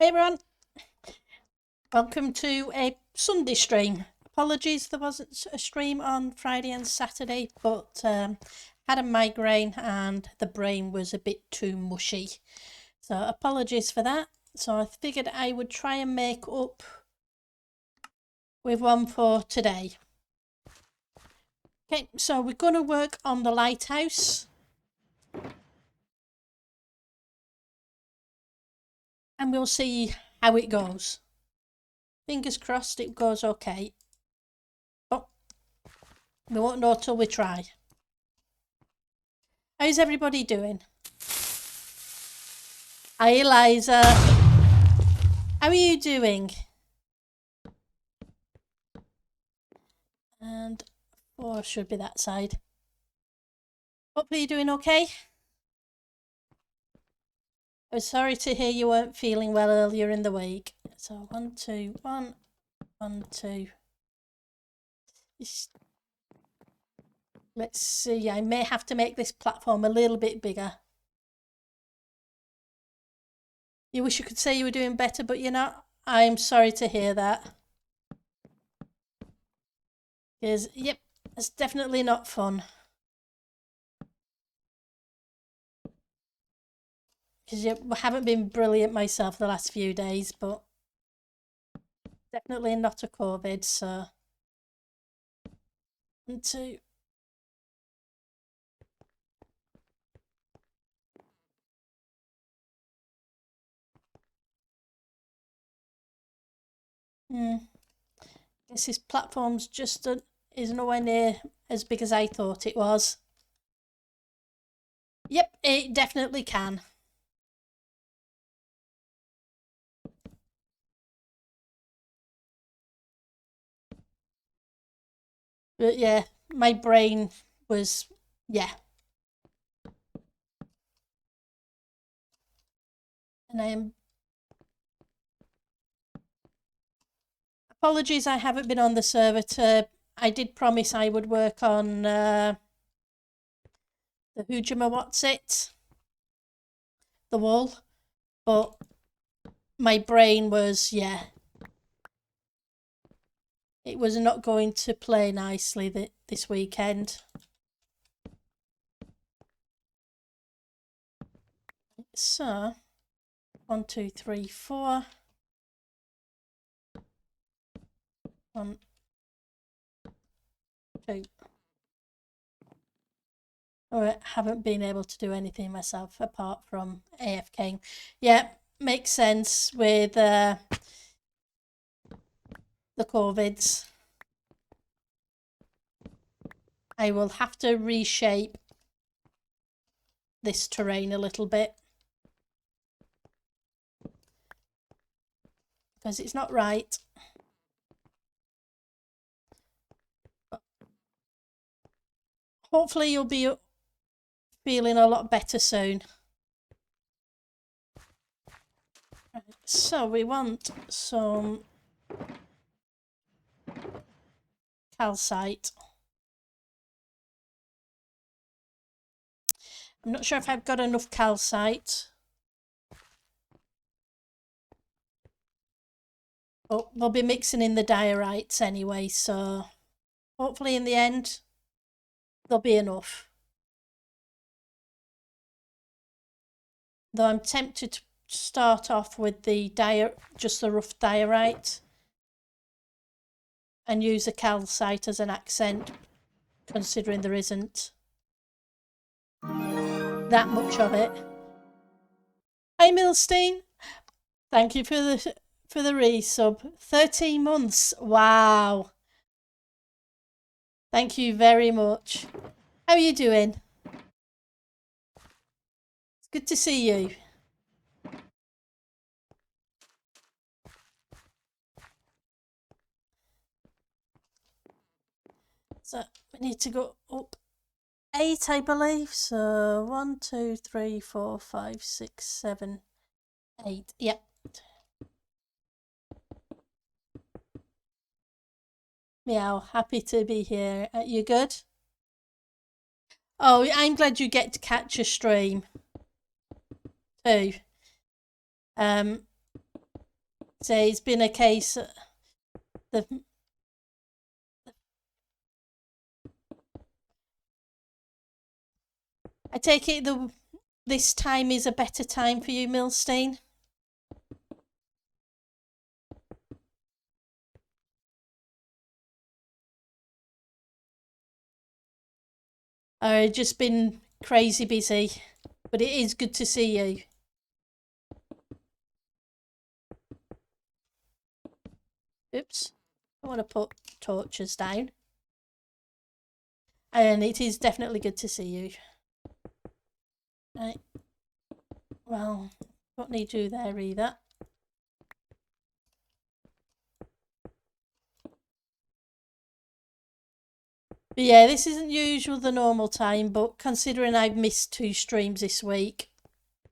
Hey everyone, welcome to a Sunday stream. Apologies there wasn't a stream on Friday and Saturday, but had a migraine and the brain was a bit too mushy. So apologies for that. So I figured I would try and make up with one for today. Okay, so we're going to work on the Lighthouse. And we'll see how it goes. Fingers crossed it goes okay. But we won't know till we try. How's everybody doing? Hi Eliza. How are you doing? And 4 should be that side. Hopefully you're doing okay. I was sorry to hear you weren't feeling well earlier in the week. So 1, 2, 1, 1, 2. Let's see, I may have to make this platform a little bit bigger. You wish you could say you were doing better, but you're not. I'm sorry to hear that. Because, yep, it's definitely not fun. Because I haven't been brilliant myself the last few days, but definitely not a COVID, so 1, 2. Guess this platform's just is nowhere near as big as I thought it was. Yep, it definitely can. But yeah, my brain was, yeah. And I'm apologies I haven't been on the server. I did promise I would work on the Hujima What's It, the wall, but my brain was, yeah, it was not going to play nicely this weekend. So 1, 2, 3, 4. 1, 2. I haven't been able to do anything myself apart from AFK. Yeah, makes sense with the COVIDs. I will have to reshape this terrain a little bit because it's not right. Hopefully you'll be feeling a lot better soon. Right, so we want some calcite. I'm not sure if I've got enough calcite. But we'll be mixing in the diorites anyway, so hopefully in the end there'll be enough. Though I'm tempted to start off with the just the rough diorite and use the calcite as an accent, considering there isn't that much of it. Hi Milstein, thank you for the resub. 13 months, wow. Thank you very much. How are you doing? It's good to see you. So we need to go up 8, I believe. So 1, 2, 3, 4, 5, 6, 7, 8. Yep. Meow, happy to be here. You good? Oh, I'm glad you get to catch a stream too. So it's been a case the I take it this time is a better time for you, Milstein? I've just been crazy busy, but it is good to see you. Oops, I want to put torches down. And it is definitely good to see you. Right. Well, don't need you there either. But yeah, this isn't usual the normal time, but considering I've missed 2 streams this week,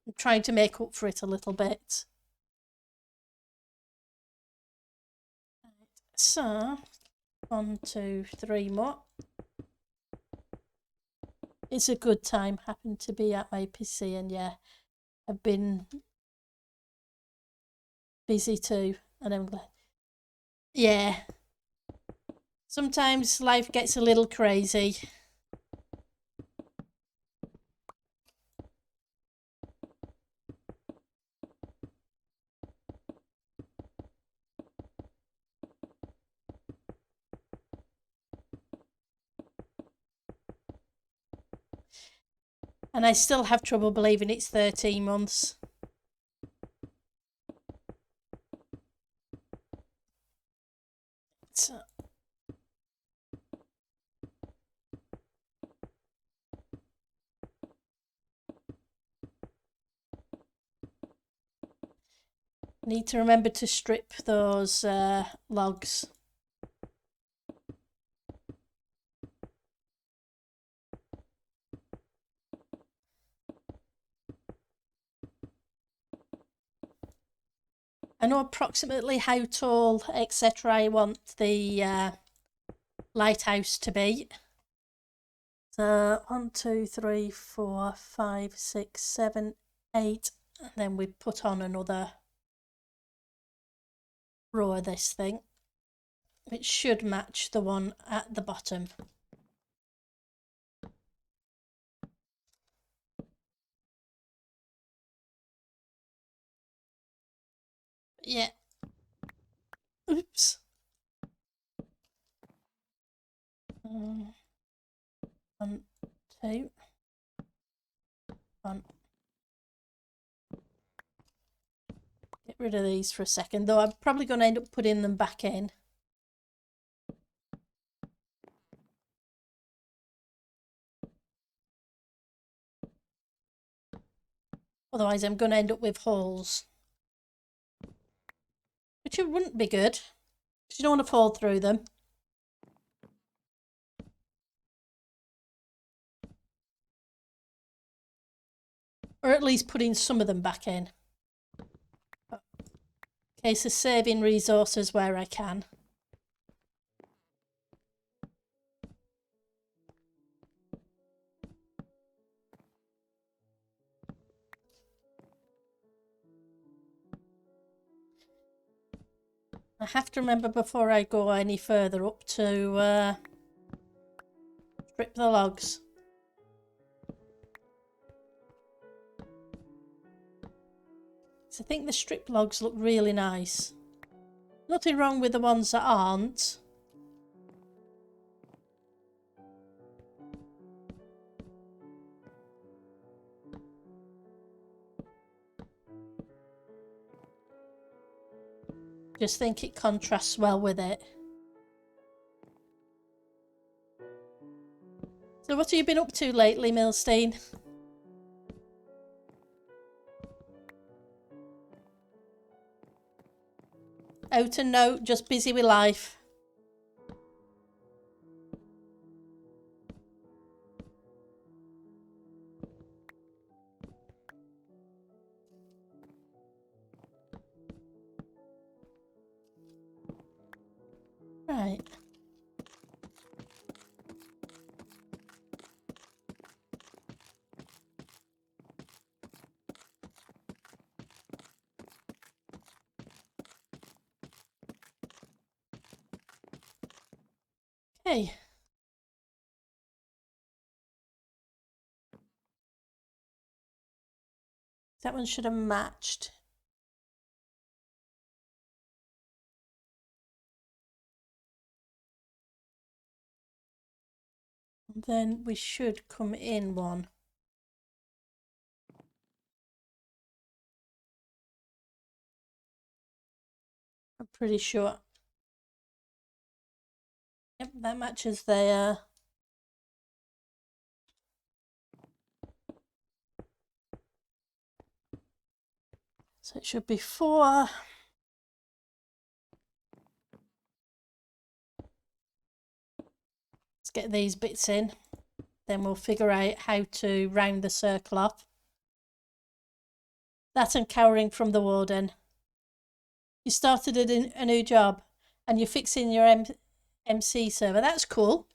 I'm trying to make up for it a little bit. So, 1, 2, 3 more. It's a good time. Happened to be at my PC, and yeah, I've been busy too, and I'm glad. Yeah. Sometimes life gets a little crazy. And I still have trouble believing it's 13 months. So, need to remember to strip those logs. I know approximately how tall, etc. I want the lighthouse to be. So 1, 2, 3, 4, 5, 6, 7, 8, and then we put on another row of this thing, which should match the one at the bottom. Yeah. Oops. 1, 2, 1. Get rid of these for a second, though I'm probably going to end up putting them back in. Otherwise I'm going to end up with holes. Which it wouldn't be good, because you don't want to fall through them. Or at least putting some of them back in. Okay, so saving resources where I can. I have to remember before I go any further up to strip the logs. So I think the strip logs look really nice. Nothing wrong with the ones that aren't. Just think it contrasts well with it. So what have you been up to lately, Milstein? Out and note, just busy with life. Right. Okay. That one should have matched. And then we should come in one. I'm pretty sure. Yep, that matches there. So it should be 4. Let's get these bits in. Then we'll figure out how to round the circle off. That and cowering from the warden. You started a new job and you're fixing your MC server. That's cool.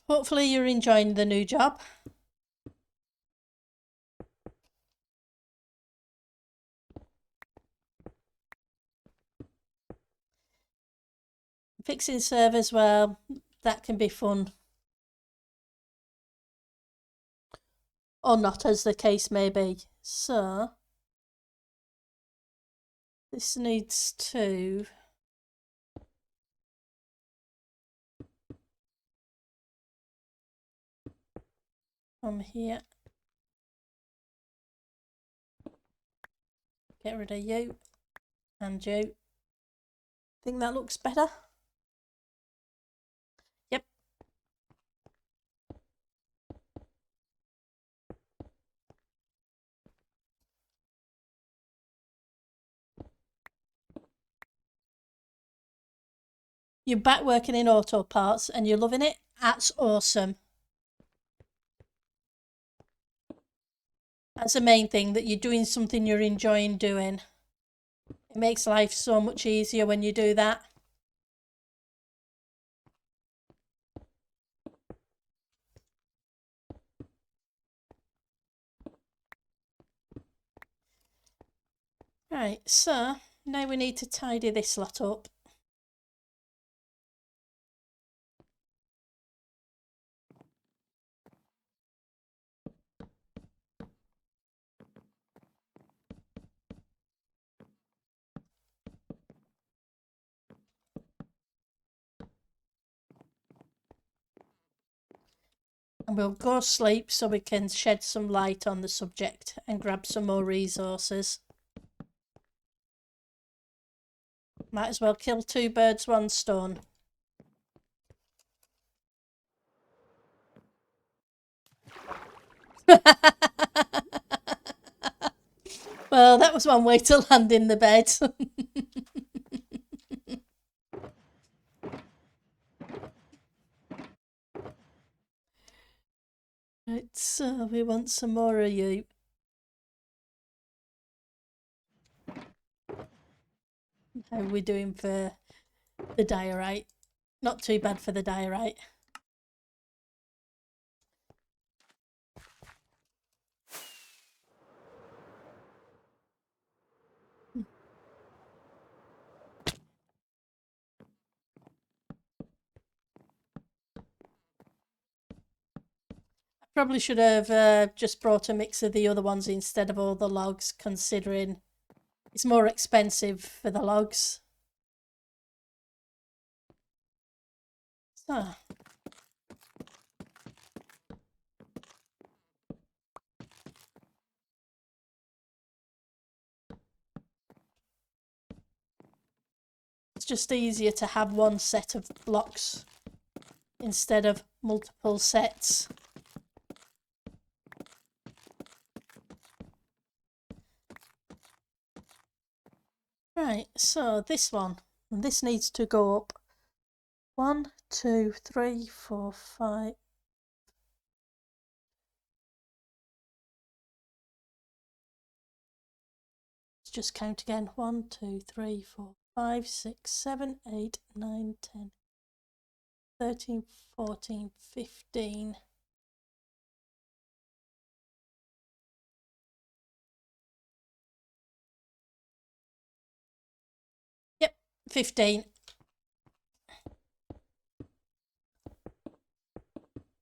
Hopefully you're enjoying the new job. Fixing servers, well, that can be fun. Or not, as the case may be. So, this needs to... from here. Get rid of you and you. Think that looks better? Yep. You're back working in auto parts and you're loving it? That's awesome. That's the main thing, that you're doing something you're enjoying doing. It makes life so much easier when you do that. Right, so now we need to tidy this lot up. And we'll go sleep so we can shed some light on the subject and grab some more resources. Might as well kill 2 birds, 1 stone. Well, that was one way to land in the bed. Right, so we want some more of you. How are we doing for the diorite? Not too bad for the diorite. Probably should have just brought a mix of the other ones instead of all the logs, considering it's more expensive for the logs. So, it's just easier to have one set of blocks instead of multiple sets. Right, so this one, and this needs to go up 1, 2, 3, 4, 5. Let's just count again. 1, 2, 3, 4, 5, 6, 7, 8, 9, 10, 13, 14, 15. 15.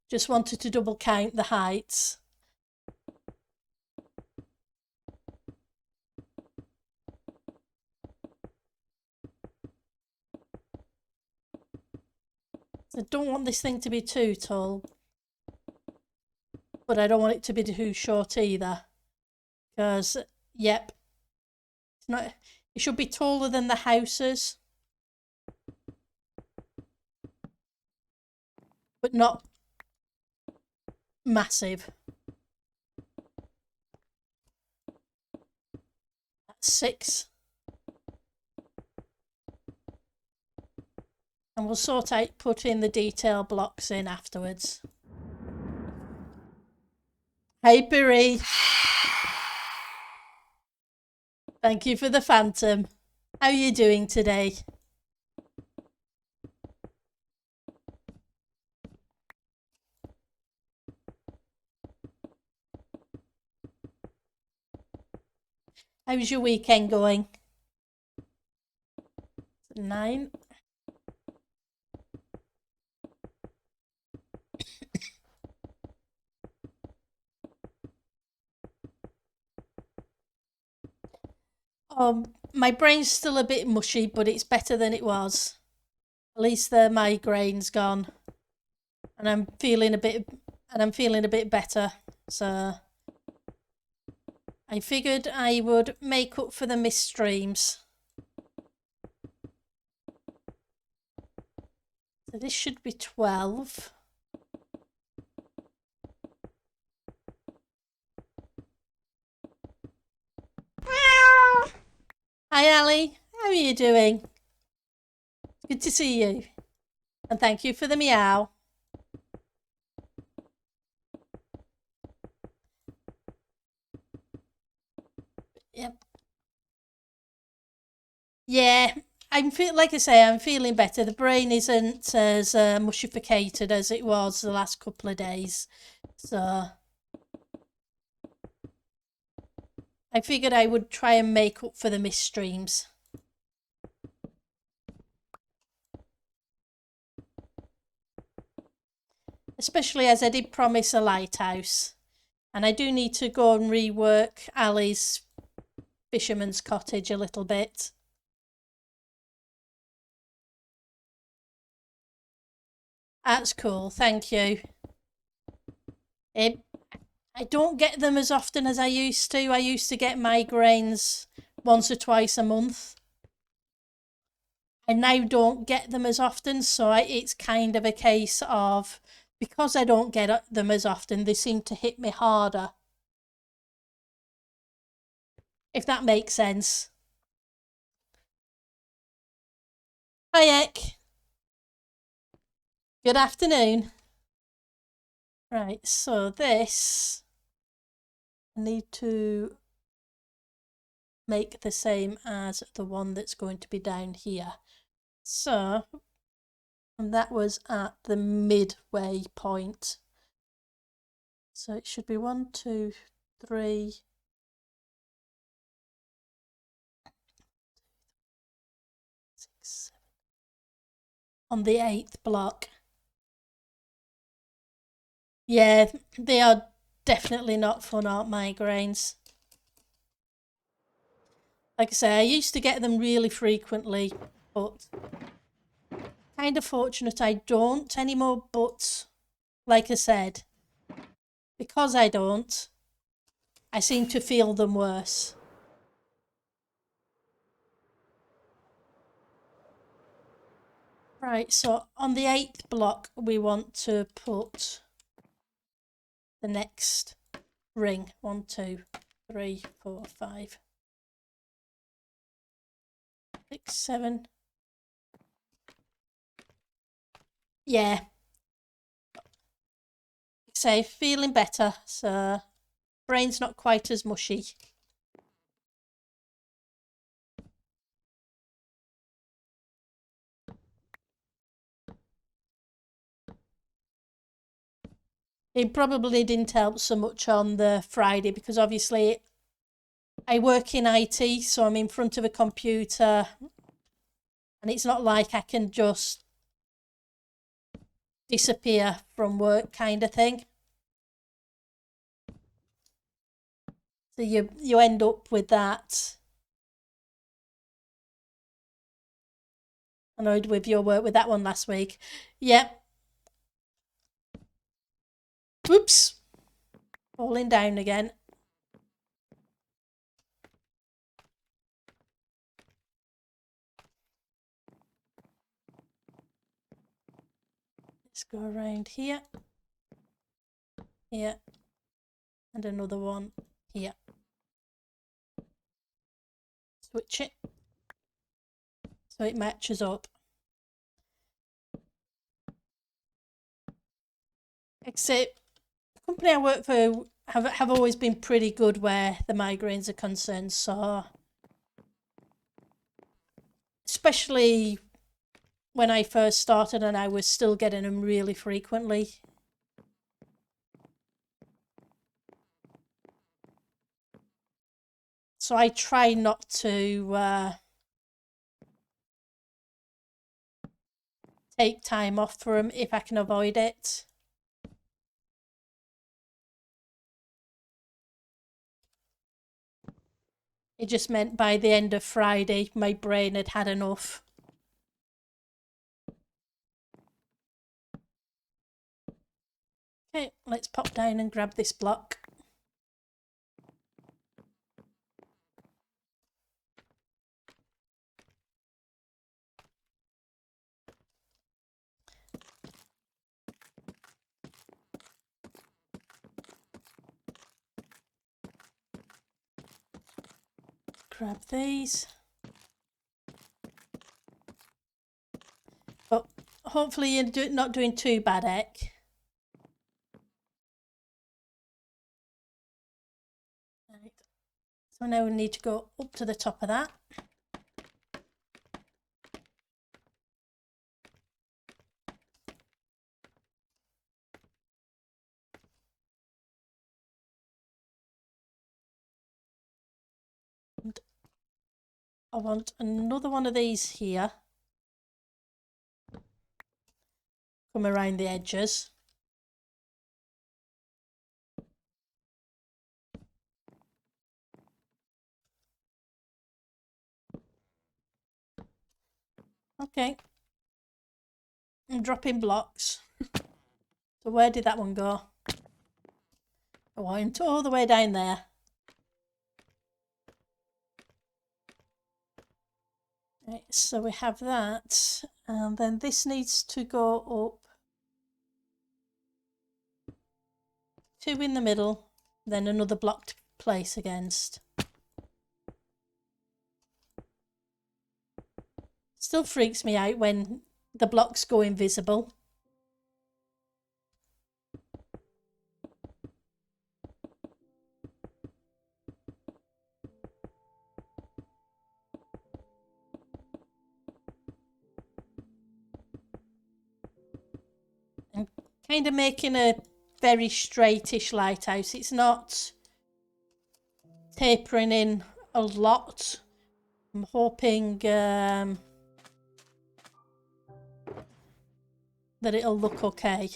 Just wanted to double count the heights. I don't want this thing to be too tall, but I don't want it to be too short either. Because, yep, it's not. It should be taller than the houses, but not massive. That's 6. And we'll sort out putting the detail blocks in afterwards. Hey, Piri. Thank you for the phantom. How are you doing today? How's your weekend going? 9. My brain's still a bit mushy, but it's better than it was. At least the migraine's gone, and I'm feeling a bit better. So I figured I would make up for the missed streams. So this should be 12. Hi Ali, how are you doing? Good to see you. And thank you for the meow. Yep. Yeah, like I say, I'm feeling better. The brain isn't as mushificated as it was the last couple of days. So I figured I would try and make up for the missed streams. Especially as I did promise a lighthouse. And I do need to go and rework Ali's fisherman's cottage a little bit. That's cool, thank you. I don't get them as often as I used to. I used to get migraines once or twice a month. I now don't get them as often, so it's kind of a case of, because I don't get them as often, they seem to hit me harder. If that makes sense. Hi, Ek. Good afternoon. Right, so this I need to make the same as the one that's going to be down here. So, and that was at the midway point. So it should be 1, 2, 3. 6, 7. On the 8th block. Yeah, they are definitely not fun, aren't migraines? Like I say, I used to get them really frequently, but kind of fortunate I don't anymore. But like I said, because I don't, I seem to feel them worse. Right, so on the 8th block, we want to put the next ring. 1, 2, 3, 4, 5, 6, 7. Yeah. Say, feeling better, so brain's not quite as mushy. It probably didn't help so much on the Friday because obviously I work in IT, so I'm in front of a computer And it's not like I can just disappear from work kind of thing. So you end up with that. Annoyed with your work with that one last week. Yep. Whoops. Falling down again. Let's go around here. Here. And another one here. Switch it. So it matches up. Except the company I work for have always been pretty good where the migraines are concerned. So especially when I first started and I was still getting them really frequently. So I try not to take time off for them if I can avoid it. It just meant by the end of Friday, my brain had had enough. Okay, let's pop down and grab this block. Grab these. But hopefully you're not doing too bad, Ek. Right. So now we need to go up to the top of that. And I want another one of these here. Come around the edges. Okay. I'm dropping blocks. So where did that one go? I went all the way down there. Right, so we have that, and then this needs to go up. 2 in the middle, then another block to place against. Still freaks me out when the blocks go invisible. I'm kind of making a very straightish lighthouse. It's not tapering in a lot. I'm hoping that it'll look okay.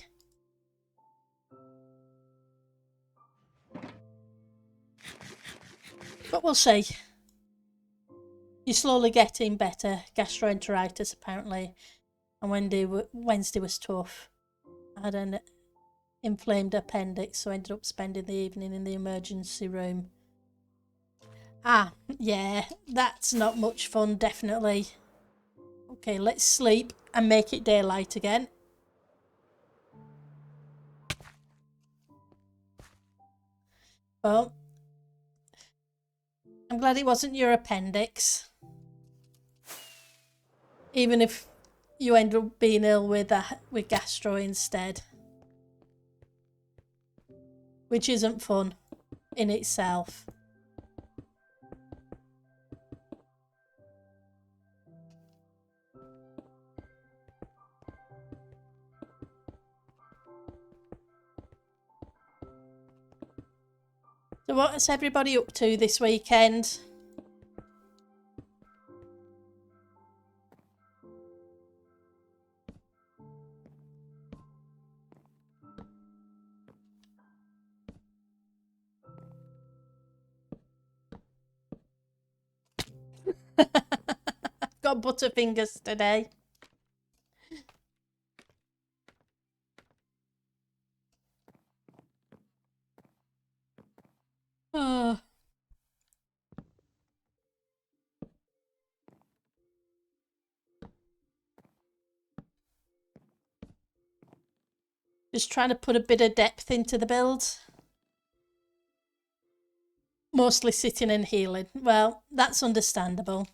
But we'll see. You're slowly getting better. Gastroenteritis apparently. And Wednesday was tough. I had an inflamed appendix, so I ended up spending the evening in the emergency room. Ah, yeah, that's not much fun, definitely. Okay, let's sleep and make it daylight again. Well, I'm glad it wasn't your appendix. Even if you end up being ill with gastro instead. Which isn't fun in itself. So what's everybody up to this weekend? got butterfingers today. Oh. Just trying to put a bit of depth into the build. Mostly sitting and healing. Well, that's understandable.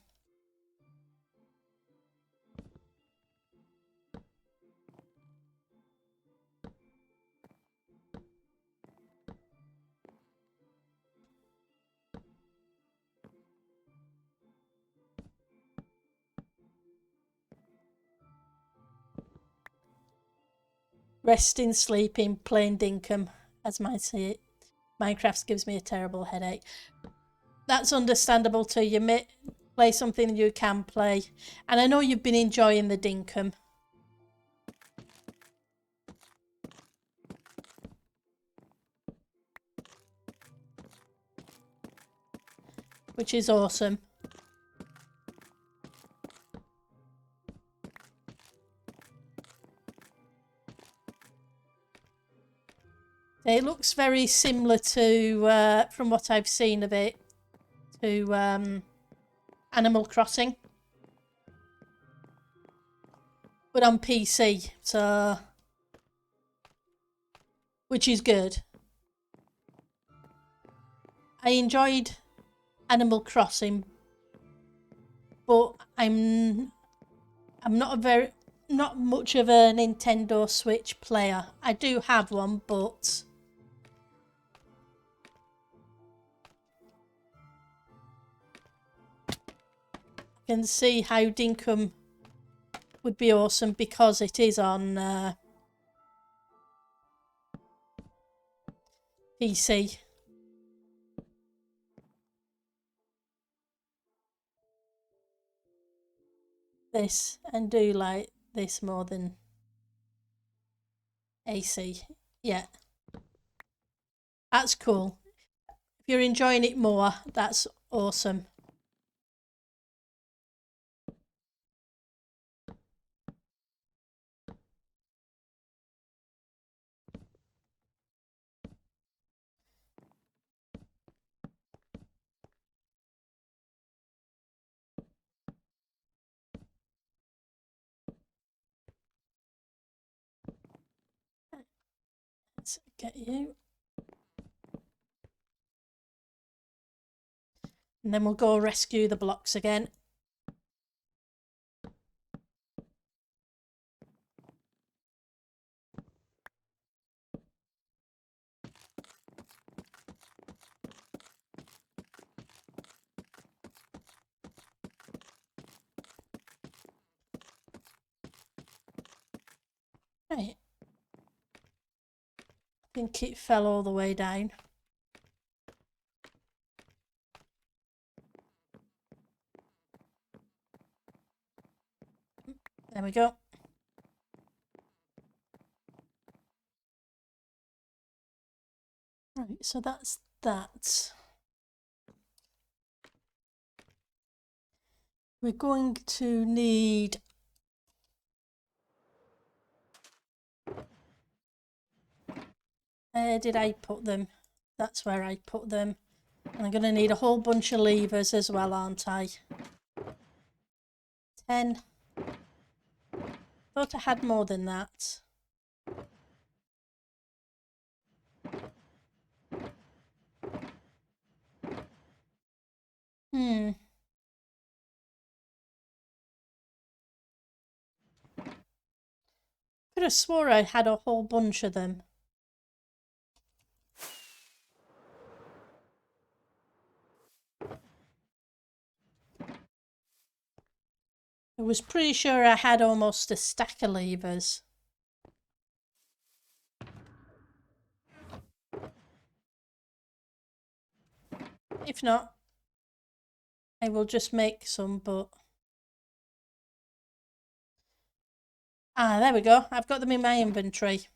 Resting, sleeping, playing dinkum, as I say it. Minecraft gives me a terrible headache. That's understandable too. You play something you can play. And I know you've been enjoying the dinkum. Which is awesome. It looks very similar to, from what I've seen of it, to Animal Crossing. But on PC, so... which is good. I enjoyed Animal Crossing, but I'm not much of a Nintendo Switch player. I do have one, but I can see how Dinkum would be awesome because it is on PC. This and do like this more than AC. Yeah. That's cool. If you're enjoying it more, that's awesome. Let's get you. And then we'll go rescue the blocks again. Right. I think it fell all the way down. There we go. Right, so that's that. We're going to need where did I put them? That's where I put them. And I'm going to need a whole bunch of levers as well, aren't I? 10. Thought I had more than that. Could have swore I had a whole bunch of them. I was pretty sure I had almost a stack of levers. If not, I will just make some, but... Ah, there we go. I've got them in my inventory.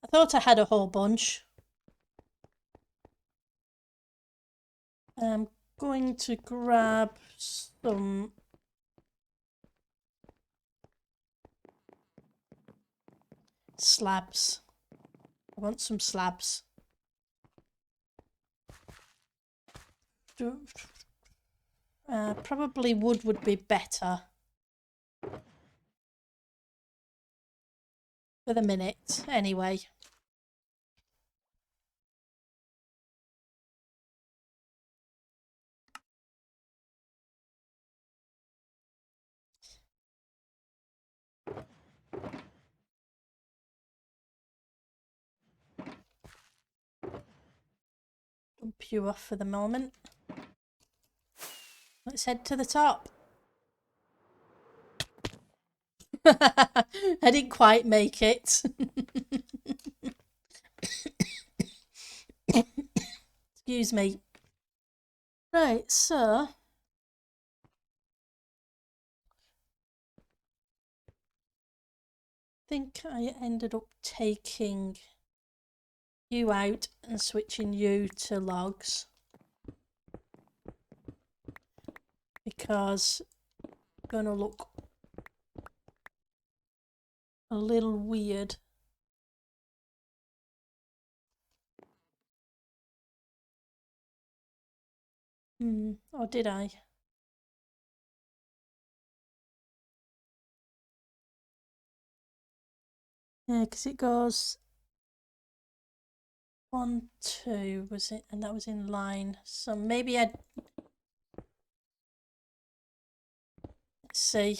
I thought I had a whole bunch. I'm going to grab some slabs. I want some slabs. Probably wood would be better for the minute, anyway. Dump you off for the moment. Let's head to the top. I didn't quite make it. Excuse me. Right, so I think I ended up taking you out and switching you to logs because it's going to look a little weird. Or did I? Yeah, because it goes 1, 2, was it? And that was in line. So maybe I'd... Let's see.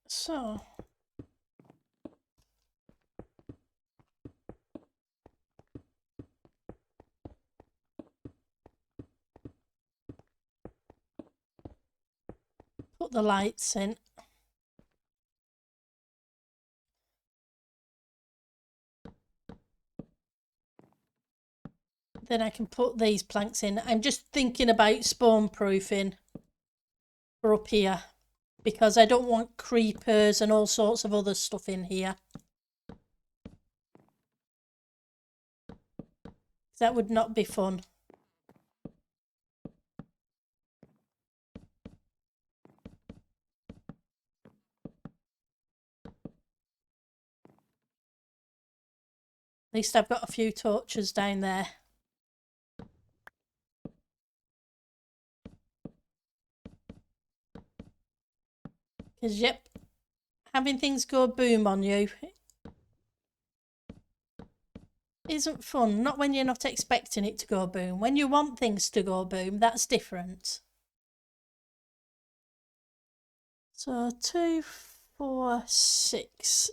So put the lights in. Then I can put these planks in. I'm just thinking about spawn proofing for up here because I don't want creepers and all sorts of other stuff in here. That would not be fun. At least I've got a few torches down there. Because, yep, having things go boom on you isn't fun. Not when you're not expecting it to go boom. When you want things to go boom, that's different. So 2, 4, 6.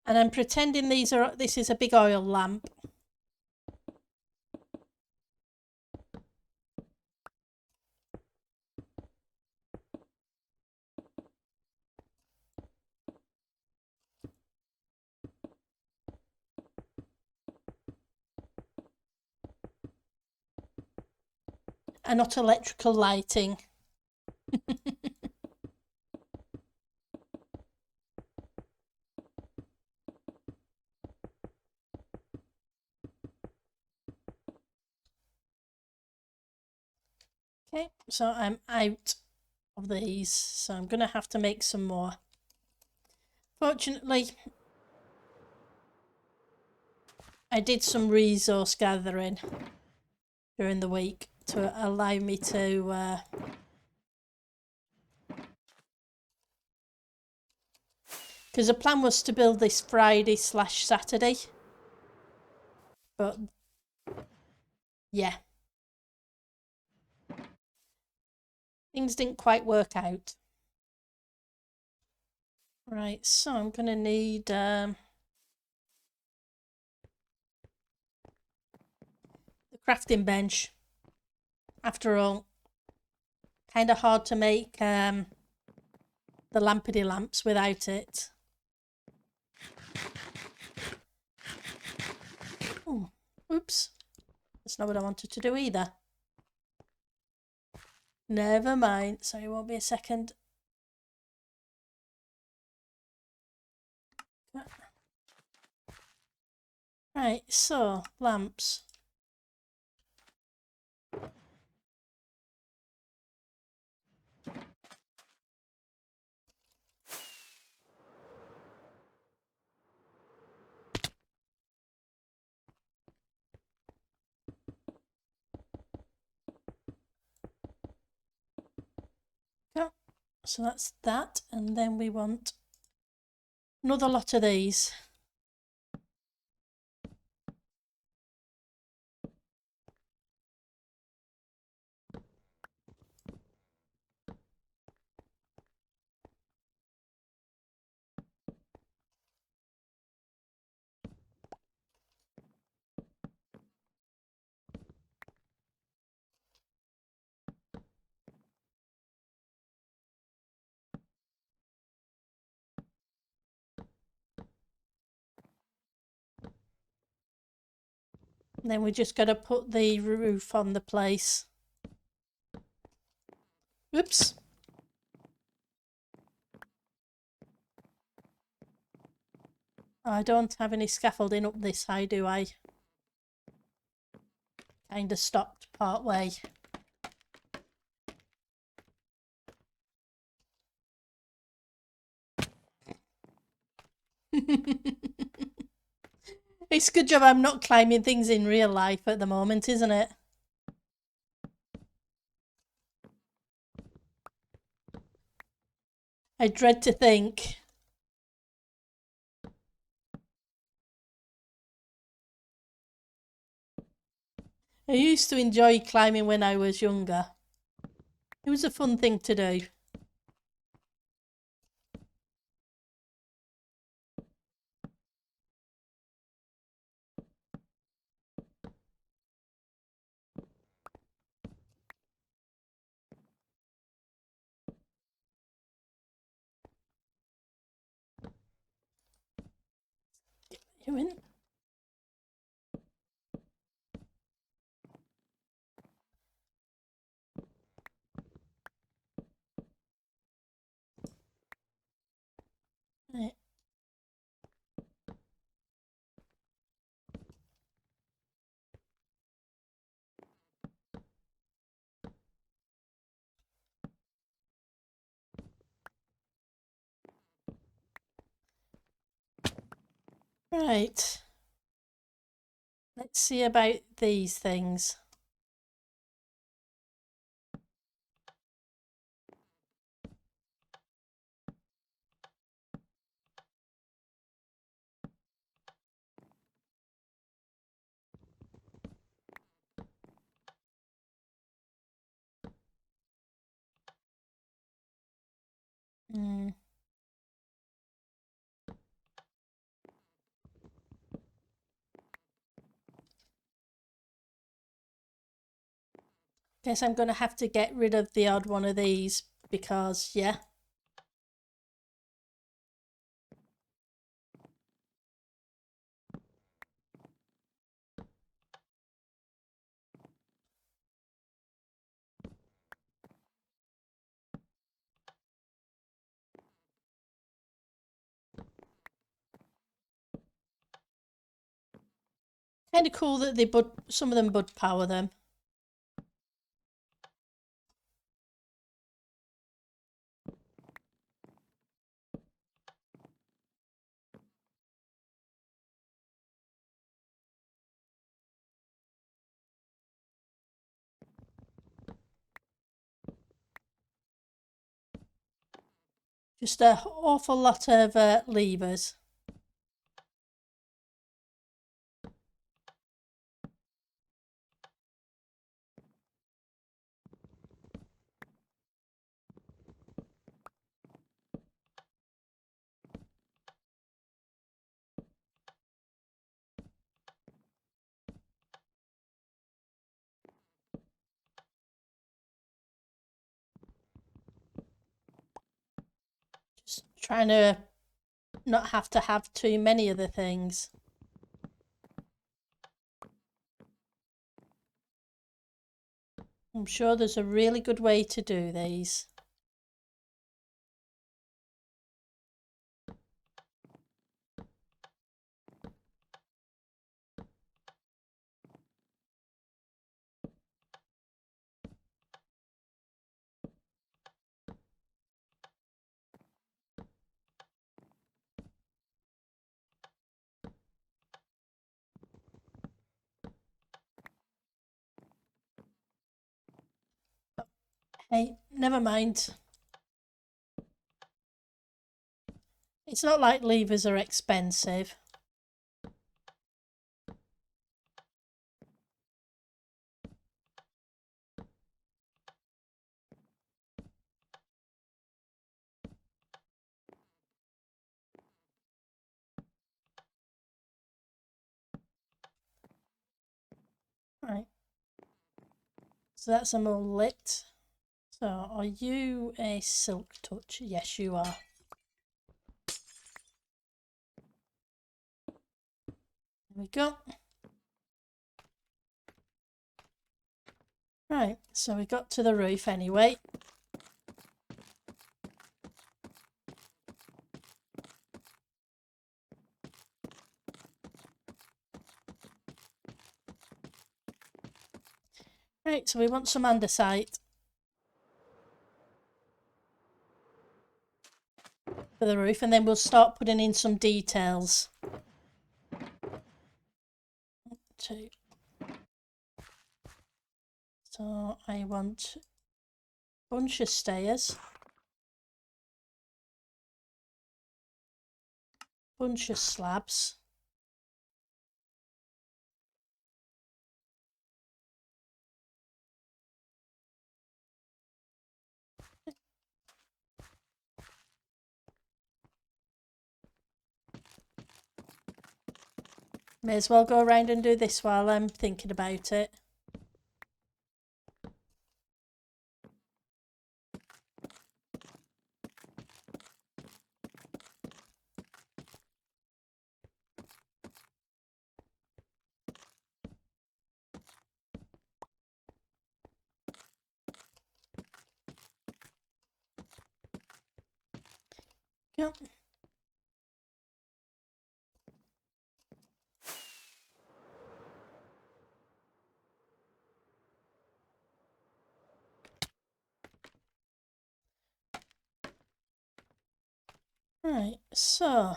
And I'm pretending this is a big oil lamp. And not electrical lighting. Okay, so I'm out of these, so I'm going to have to make some more. Fortunately, I did some resource gathering during the week to allow me to because the plan was to build this Friday/Saturday, but yeah, Things didn't quite work out. Right, so I'm going to need the crafting bench. After all, kind of hard to make the lampity lamps without it. Oh, oops. That's not what I wanted to do either. Never mind. Sorry, it won't be a second. Right, so lamps. Yeah, so that's that, and then we want another lot of these. And then we just got to put the roof on the place. Oops. I don't have any scaffolding up this high, do I? Kind of stopped part way. It's a good job I'm not climbing things in real life at the moment, isn't it? I dread to think. I used to enjoy climbing when I was younger. It was a fun thing to do. You in? Right. Right. Let's see about these things. Hmm. Guess I'm going to have to get rid of the odd one of these because, yeah. Kind of cool that they some of them bud power them. Just an awful lot of levers. Trying to not have to have too many of the things. I'm sure there's a really good way to do these. Hey, never mind. It's not like levers are expensive. Right. So that's them all lit. So are you a silk touch? Yes, you are. There we go. Right, so we got to the roof anyway. Right, so we want some andesite for the roof, and then we'll start putting in some details. 2. So I want a bunch of stairs, bunch of slabs, may as well go around and do this while I'm thinking about it. Yep. Right, so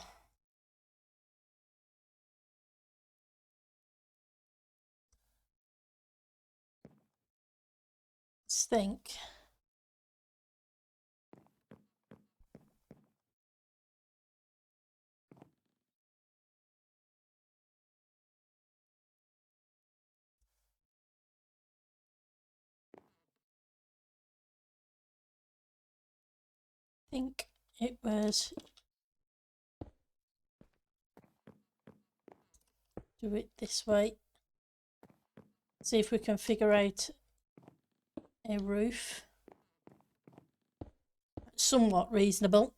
let's think. I think it was do it this way. See if we can figure out a roof. Somewhat reasonable.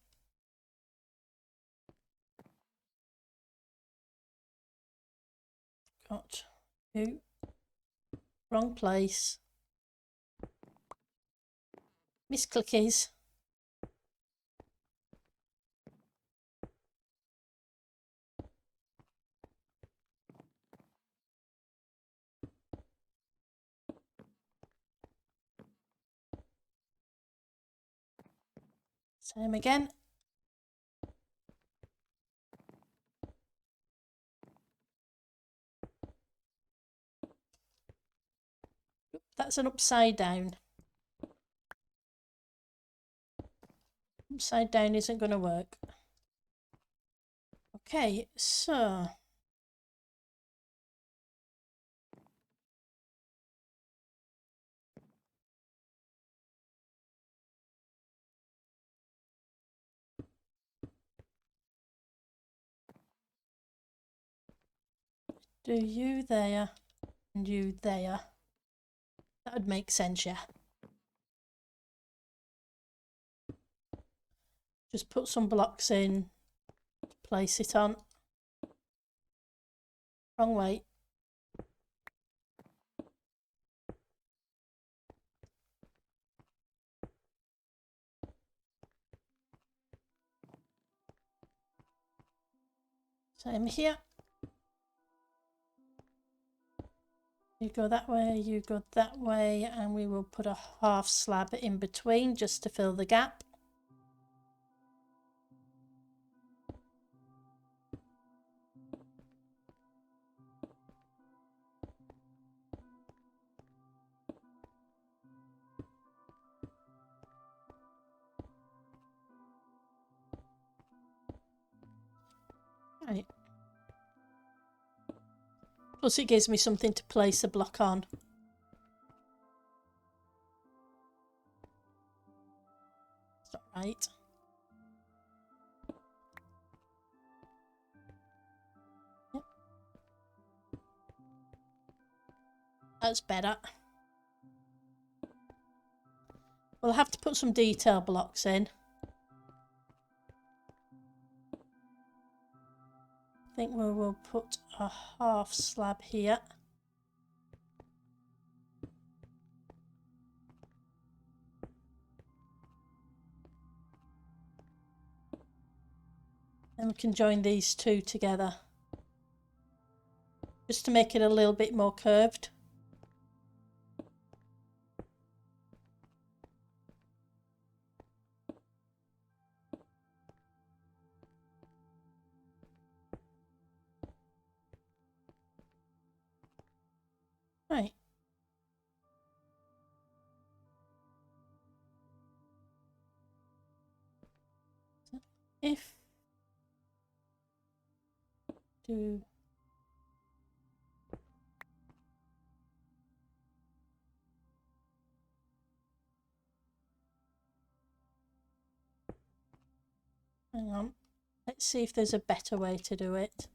Got you. Wrong place. Miss clickies. Same again. That's an upside down. Upside down isn't going to work. Okay, so do you there and you there. That would make sense, yeah. Just put some blocks in, place it on. Wrong way. Same here. You go that way, you go that way, and we will put a half slab in between just to fill the gap. Right. Plus it gives me something to place a block on. It's not right. Yep. That's better. We'll have to put some detail blocks in. I think we will put a half slab here. And we can join these two together. Just to make it a little bit more curved. Right. So if do hang on, let's see if there's a better way to do it.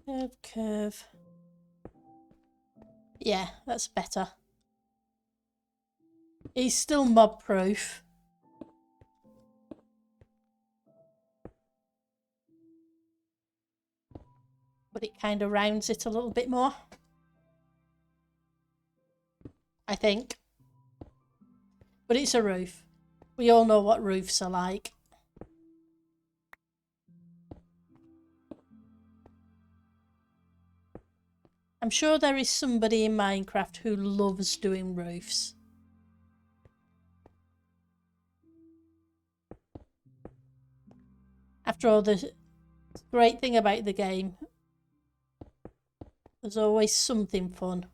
Curve, curve. Yeah, that's better. He's still mob proof. But it kind of rounds it a little bit more. I think. But it's a roof. We all know what roofs are like. I'm sure there is somebody in Minecraft who loves doing roofs. After all, the great thing about the game, there's always something fun.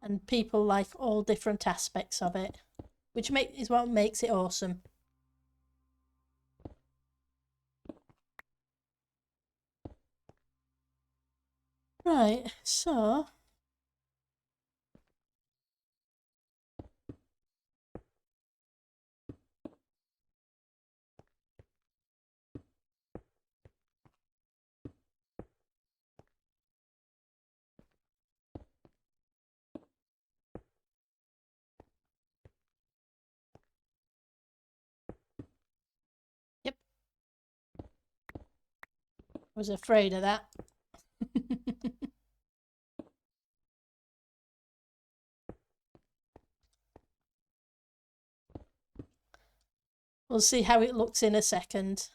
And people like all different aspects of it, which is what makes it awesome. Right, so yep. I was afraid of that. We'll see how it looks in a second.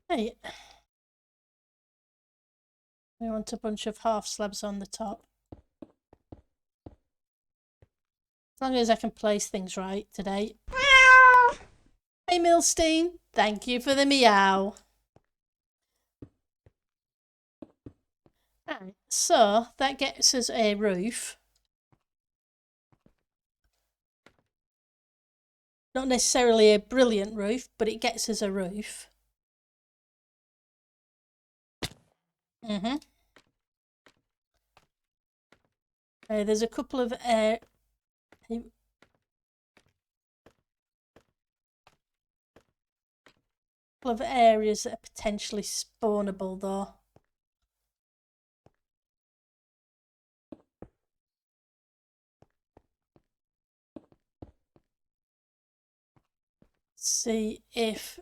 Hey, we want a bunch of half slabs on the top. As long as I can place things right today. Hey Milstein, thank you for the meow. Right, so that gets us a roof. Not necessarily a brilliant roof, but it gets us a roof. There's a couple of areas that are potentially spawnable though. See if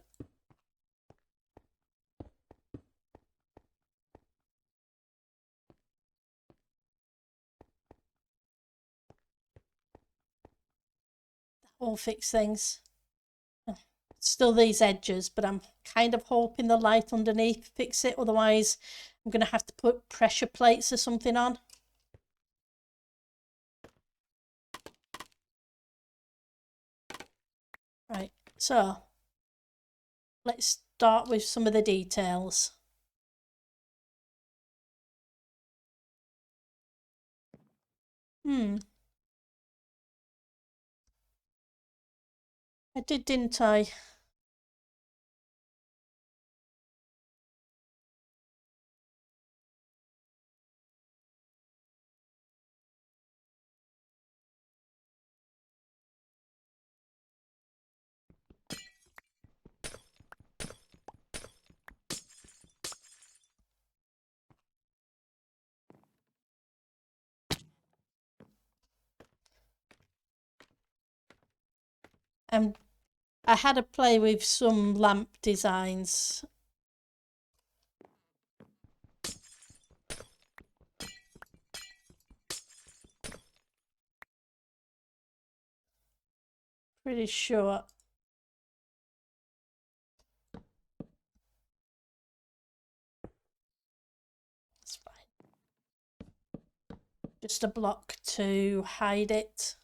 that will fix things. Still these edges, but I'm kind of hoping the light underneath fix it, otherwise I'm going to have to put pressure plates or something on. Right, so let's start with some of the details. I did, didn't I? I had a play with some lamp designs. Pretty sure. That's fine. Just a block to hide it.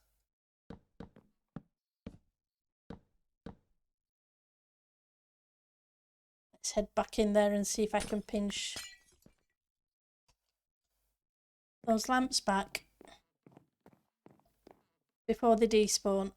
Let's head back in there and see if I can pinch those lamps back before they despawn.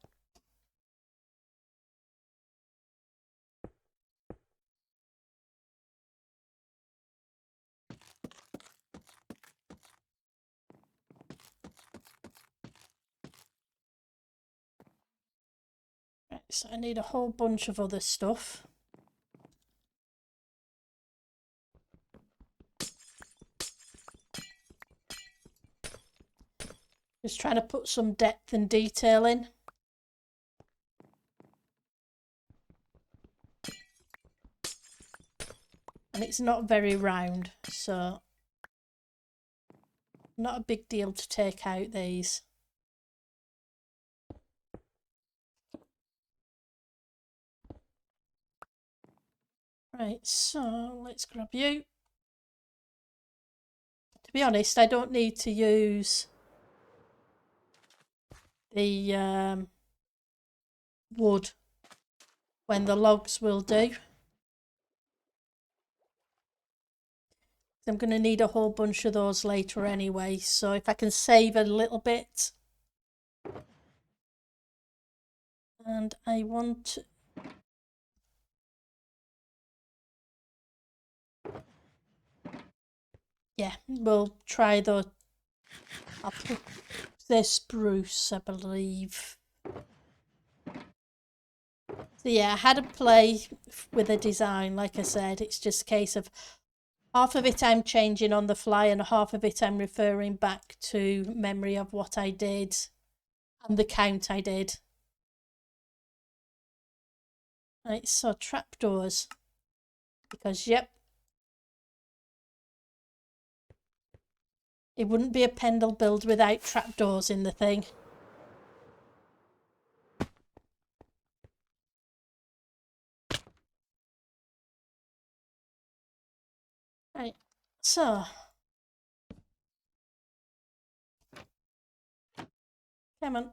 Right, so I need a whole bunch of other stuff. Just trying to put some depth and detail in. And it's not very round, so not a big deal to take out these. Right, so let's grab you. To be honest, I don't need to use the wood when the logs will do. I'm going to need a whole bunch of those later anyway, so if I can save a little bit. And I want... Yeah, we'll try the... I'll put this spruce, I believe. So yeah, I had a play with a design, like I said. It's just a case of half of it I'm changing on the fly and half of it I'm referring back to memory of what I did and the count I did. Right, so trapdoors. Because, yep, it wouldn't be a Pendle build without trapdoors in the thing. Right, so come on.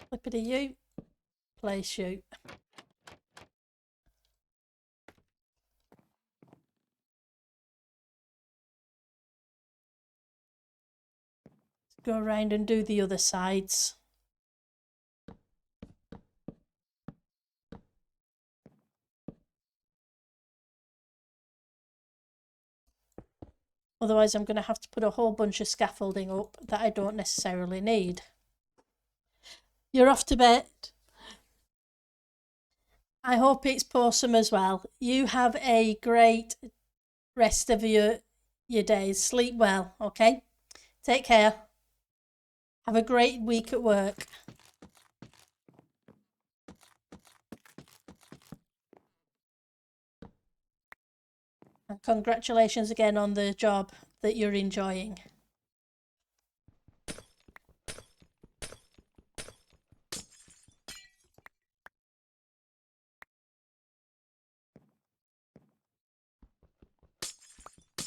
Flippity you, place you. go around and do the other sides. Otherwise I'm going to have to put a whole bunch of scaffolding up that I don't necessarily need. You're off to bed. I hope it's awesome as well. You have a great rest of your days. Sleep well, okay? Take care. Have a great week at work. And congratulations again on the job that you're enjoying.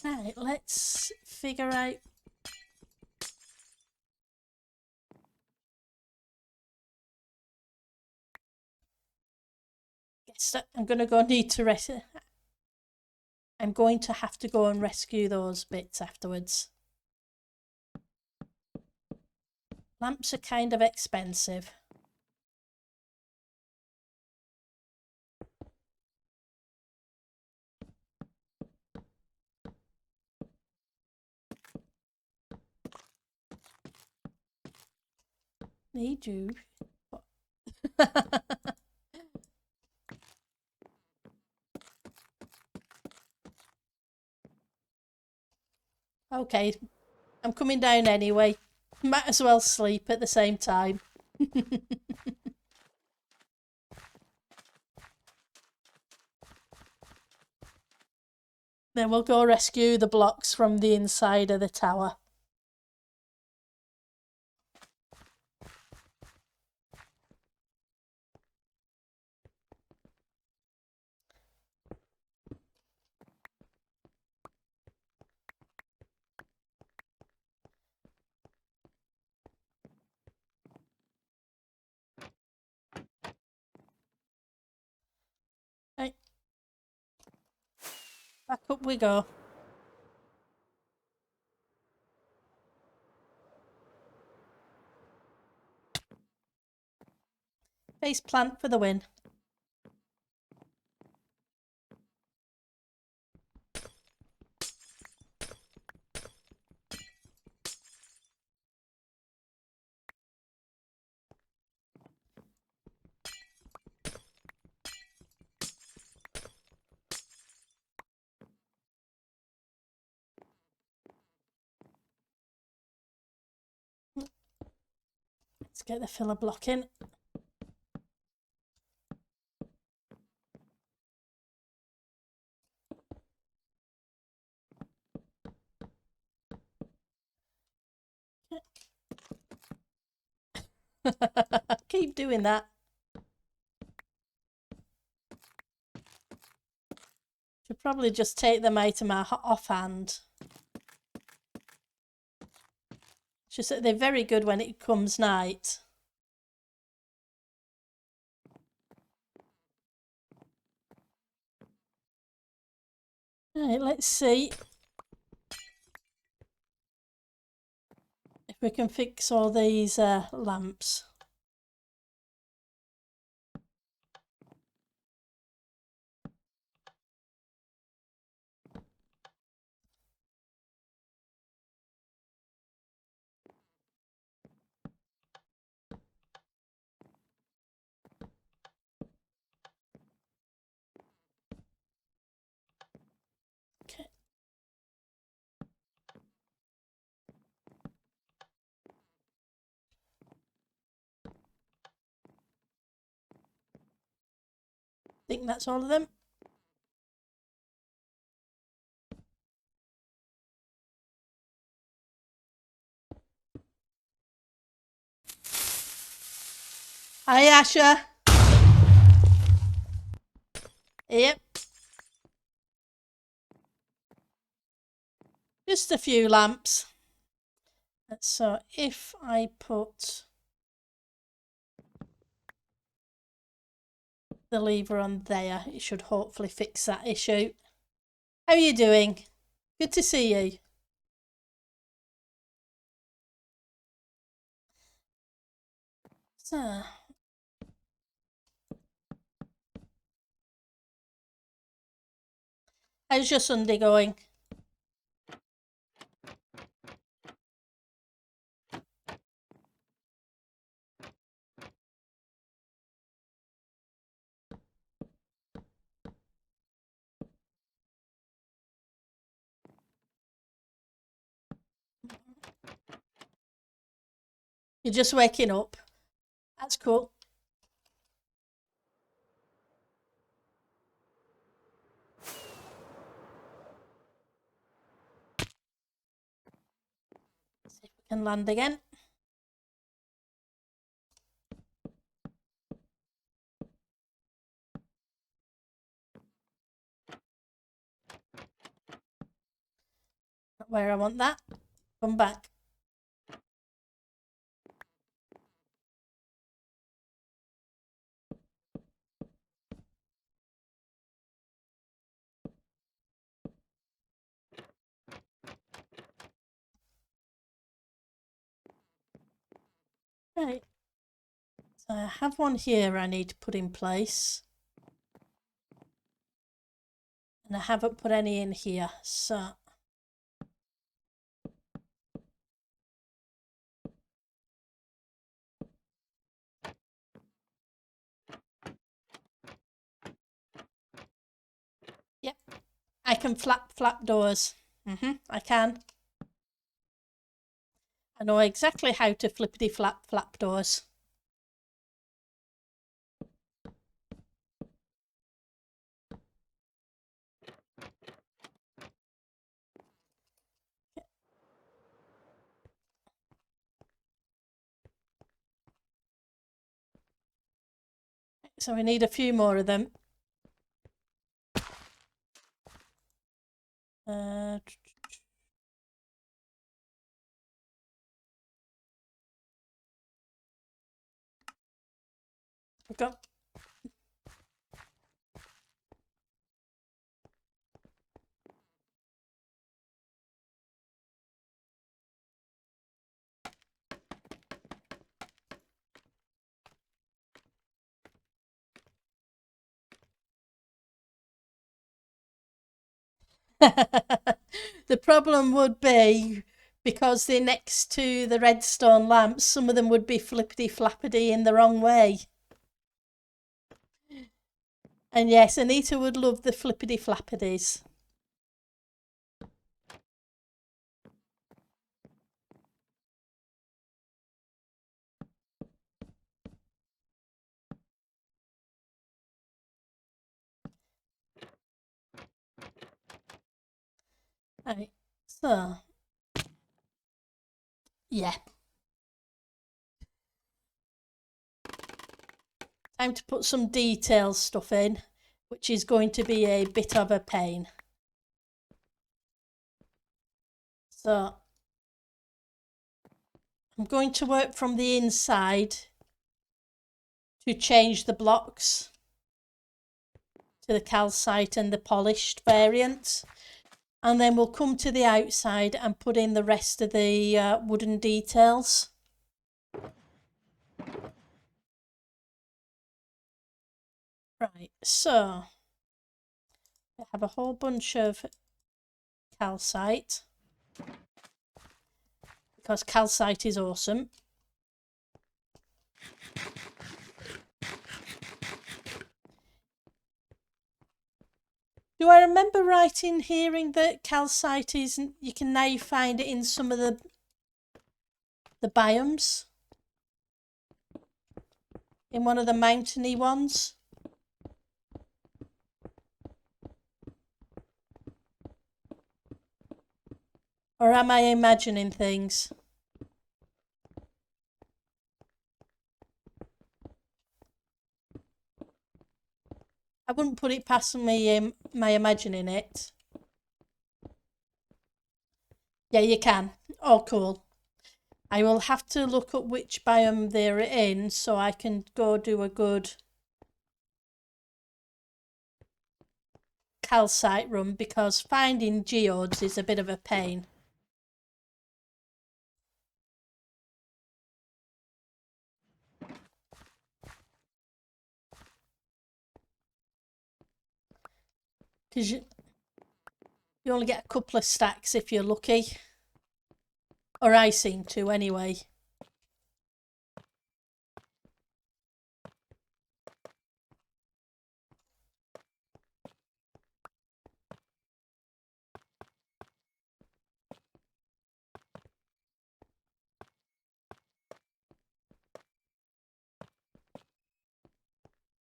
Right, let's figure out. Guess I'm going to go need to rest. I'm going to have to go and rescue those bits afterwards. Lamps are kind of expensive. Need you. Okay, I'm coming down anyway. Might as well sleep at the same time. Then we'll go rescue the blocks from the inside of the tower. Right. Back up we go. Face plant for the win. Let's get the filler block in. Keep doing that. Should probably just take them out of my offhand. It's just that they're very good when it comes night. Right, let's see if we can fix all these lamps. Okay. I think that's all of them. Hi, Asha. Yep. Just a few lamps. So if I put the lever on there, it should hopefully fix that issue. How are you doing? Good to see you. So, how's your Sunday going? You're just waking up. That's cool. See if we can land again. Not where I want that. Come back. Right. So I have one here I need to put in place. And I haven't put any in here, so yep. I can flap doors. I can. I know exactly how to flippity flap doors. So we need a few more of them. We've got the problem would be because they're next to the redstone lamps, some of them would be flippity flappity in the wrong way. And yes, Anita would love the flippity flappities. Right, so yeah. Time to put some detail stuff in, which is going to be a bit of a pain. So I'm going to work from the inside to change the blocks to the calcite and the polished variant. And then we'll come to the outside and put in the rest of the wooden details. Right, so I have a whole bunch of calcite because calcite is awesome. Do I remember right in hearing that calcite is, you can now find it in some of the biomes? In one of the mountainy ones? Or am I imagining things? I wouldn't put it past me, my imagining it. Yeah, you can. Oh, cool. I will have to look up which biome they're in so I can go do a good calcite run, because finding geodes is a bit of a pain. because you only get a couple of stacks if you're lucky, or I seem to anyway.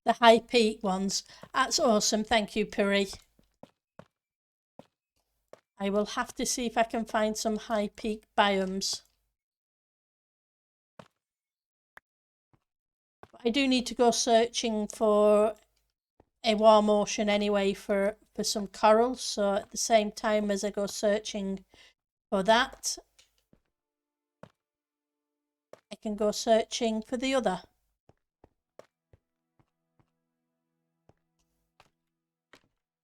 The high peak ones. That's awesome. Thank you, Piri. I will have to see if I can find some high peak biomes. I do need to go searching for a warm ocean anyway for some corals. So at the same time as I go searching for that, I can go searching for the other.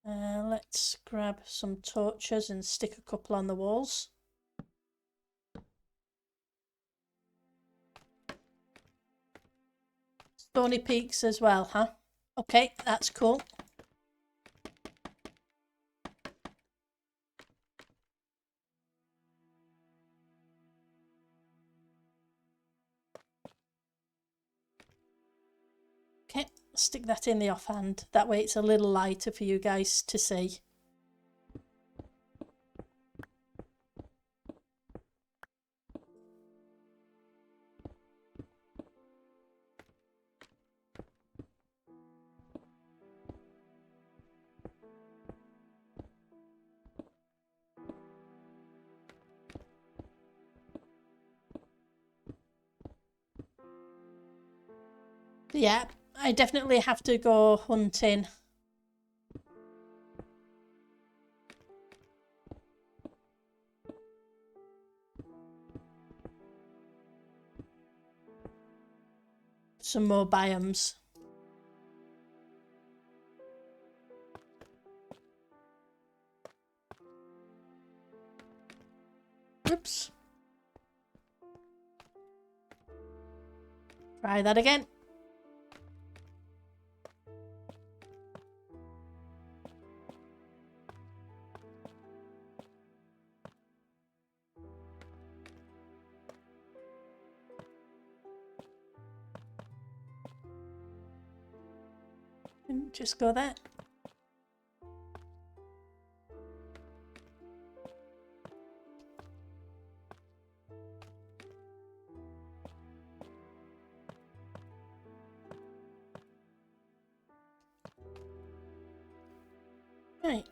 Let's grab some torches and stick a couple on the walls. Stony peaks as well, huh? Okay, that's cool. Okay, stick that in the offhand. That way it's a little lighter for you guys to see. Yeah, I definitely have to go hunting. Some more biomes. Oops. Try that again. And just go there. Right.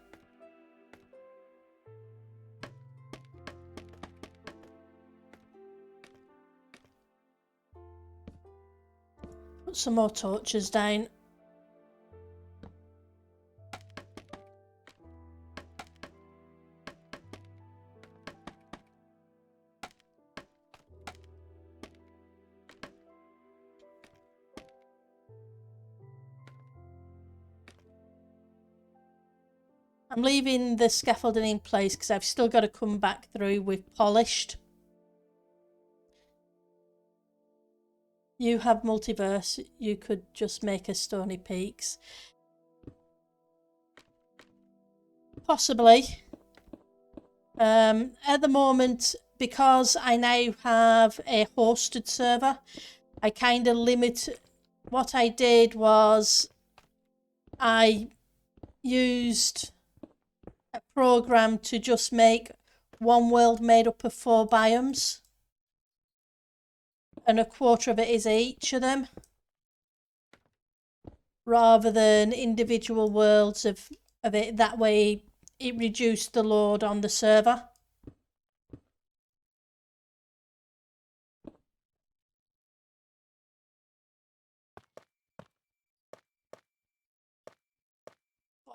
Put some more torches down. I'm leaving the scaffolding in place because I've still got to come back through with polished. You have multiverse. You could just make a stony peaks. Possibly. At the moment, because I now have a hosted server, I kind of limit. What I did was I used a program to just make one world made up of 4 biomes, and a quarter of it is each of them, rather than individual worlds of it. That way it reduced the load on the server.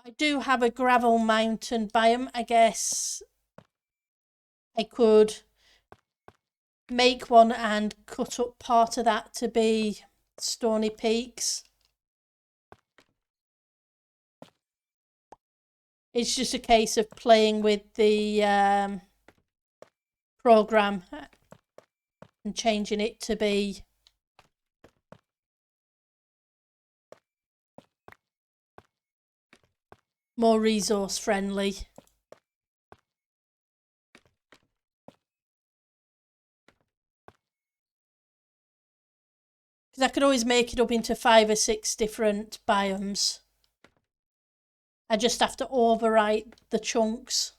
I do have a gravel mountain biome. I guess I could make one and cut up part of that to be stony peaks. It's just a case of playing with the program and changing it to be more resource friendly. Because I could always make it up into 5 or 6 different biomes. I just have to overwrite the chunks.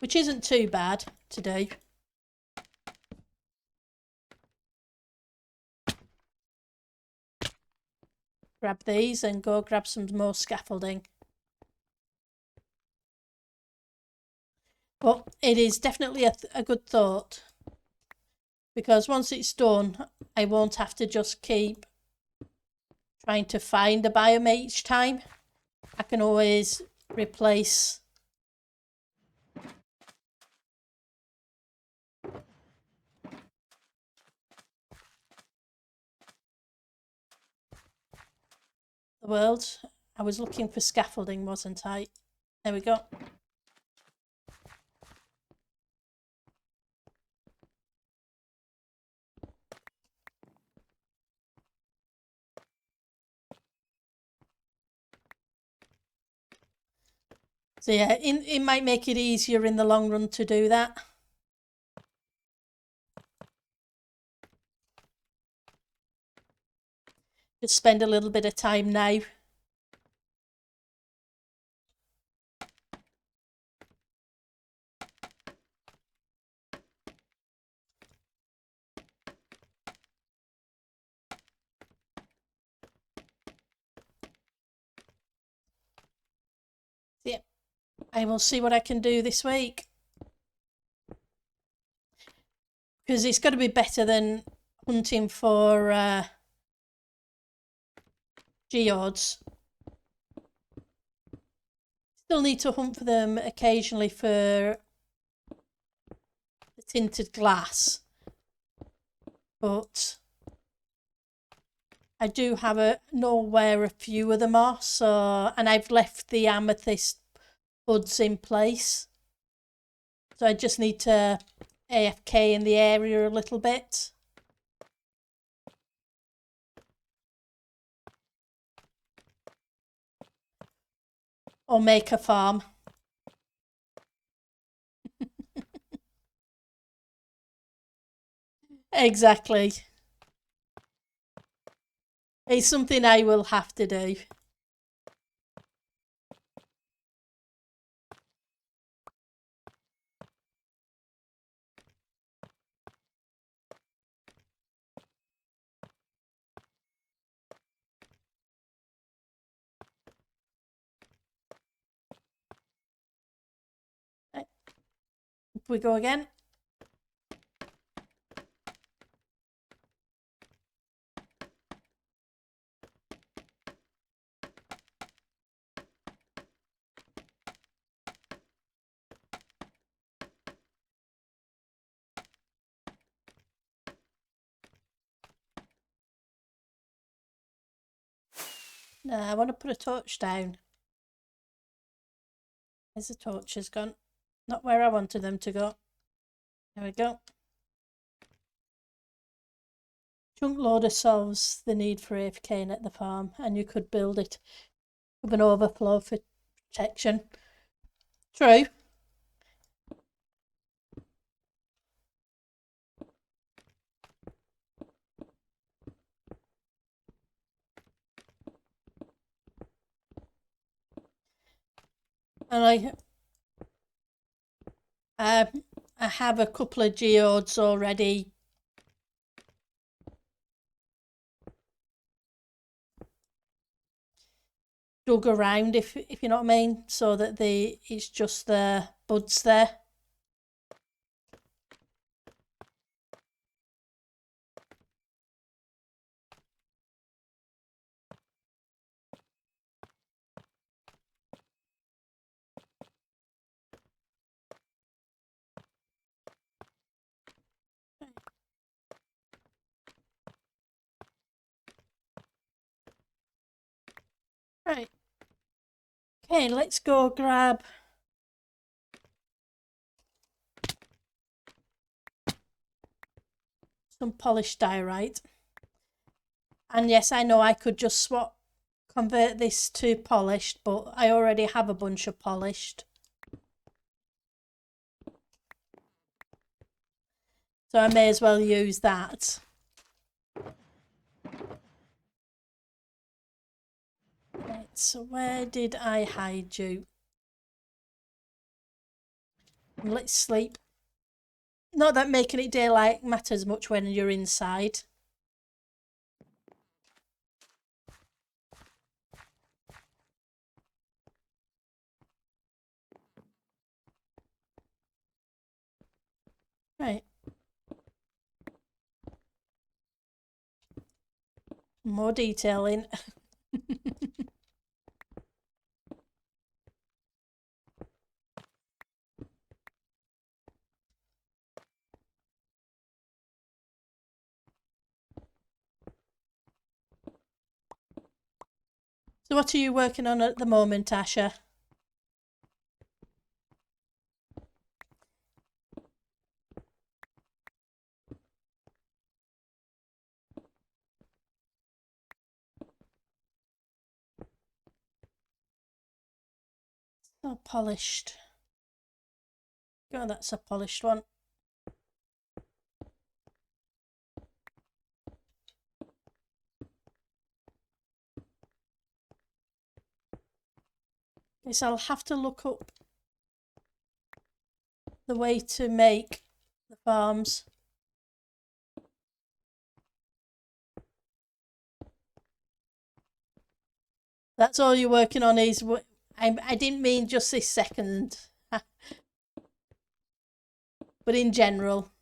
Which isn't too bad to do. Grab these and go grab some more scaffolding. But it is definitely a good thought, because once it's done, I won't have to just keep trying to find a biome each time. I can always replace the world. I was looking for scaffolding, wasn't I? There we go. So yeah, it might make it easier in the long run to do that. Just spend a little bit of time now. Yeah, I will see what I can do this week. Because it's got to be better than hunting for geodes. Still need to hunt for them occasionally for the tinted glass. But I do know where a few of them are, and I've left the amethyst buds in place. So I just need to AFK in the area a little bit. Or make a farm. Exactly. It's something I will have to do. Up we go again. I want to put a torch down. Where's the torches gone? Not where I wanted them to go. There we go. Chunk loader solves the need for AFKing at the farm, and you could build it with an overflow for protection. True. And I have a couple of geodes already dug around, if you know what I mean, so that it's just the buds there. Right. Okay, let's go grab some polished diorite. And yes, I know I could just convert this to polished, but I already have a bunch of polished. So I may as well use that. Right, so where did I hide you? Let's sleep. Not that making it daylight matters much when you're inside. Right. More detailing. So what are you working on at the moment, Asha? Oh, polished. Oh, that's a polished one. Guess I'll have to look up the way to make the farms. That's all you're working on is... I didn't mean just this second. But in general.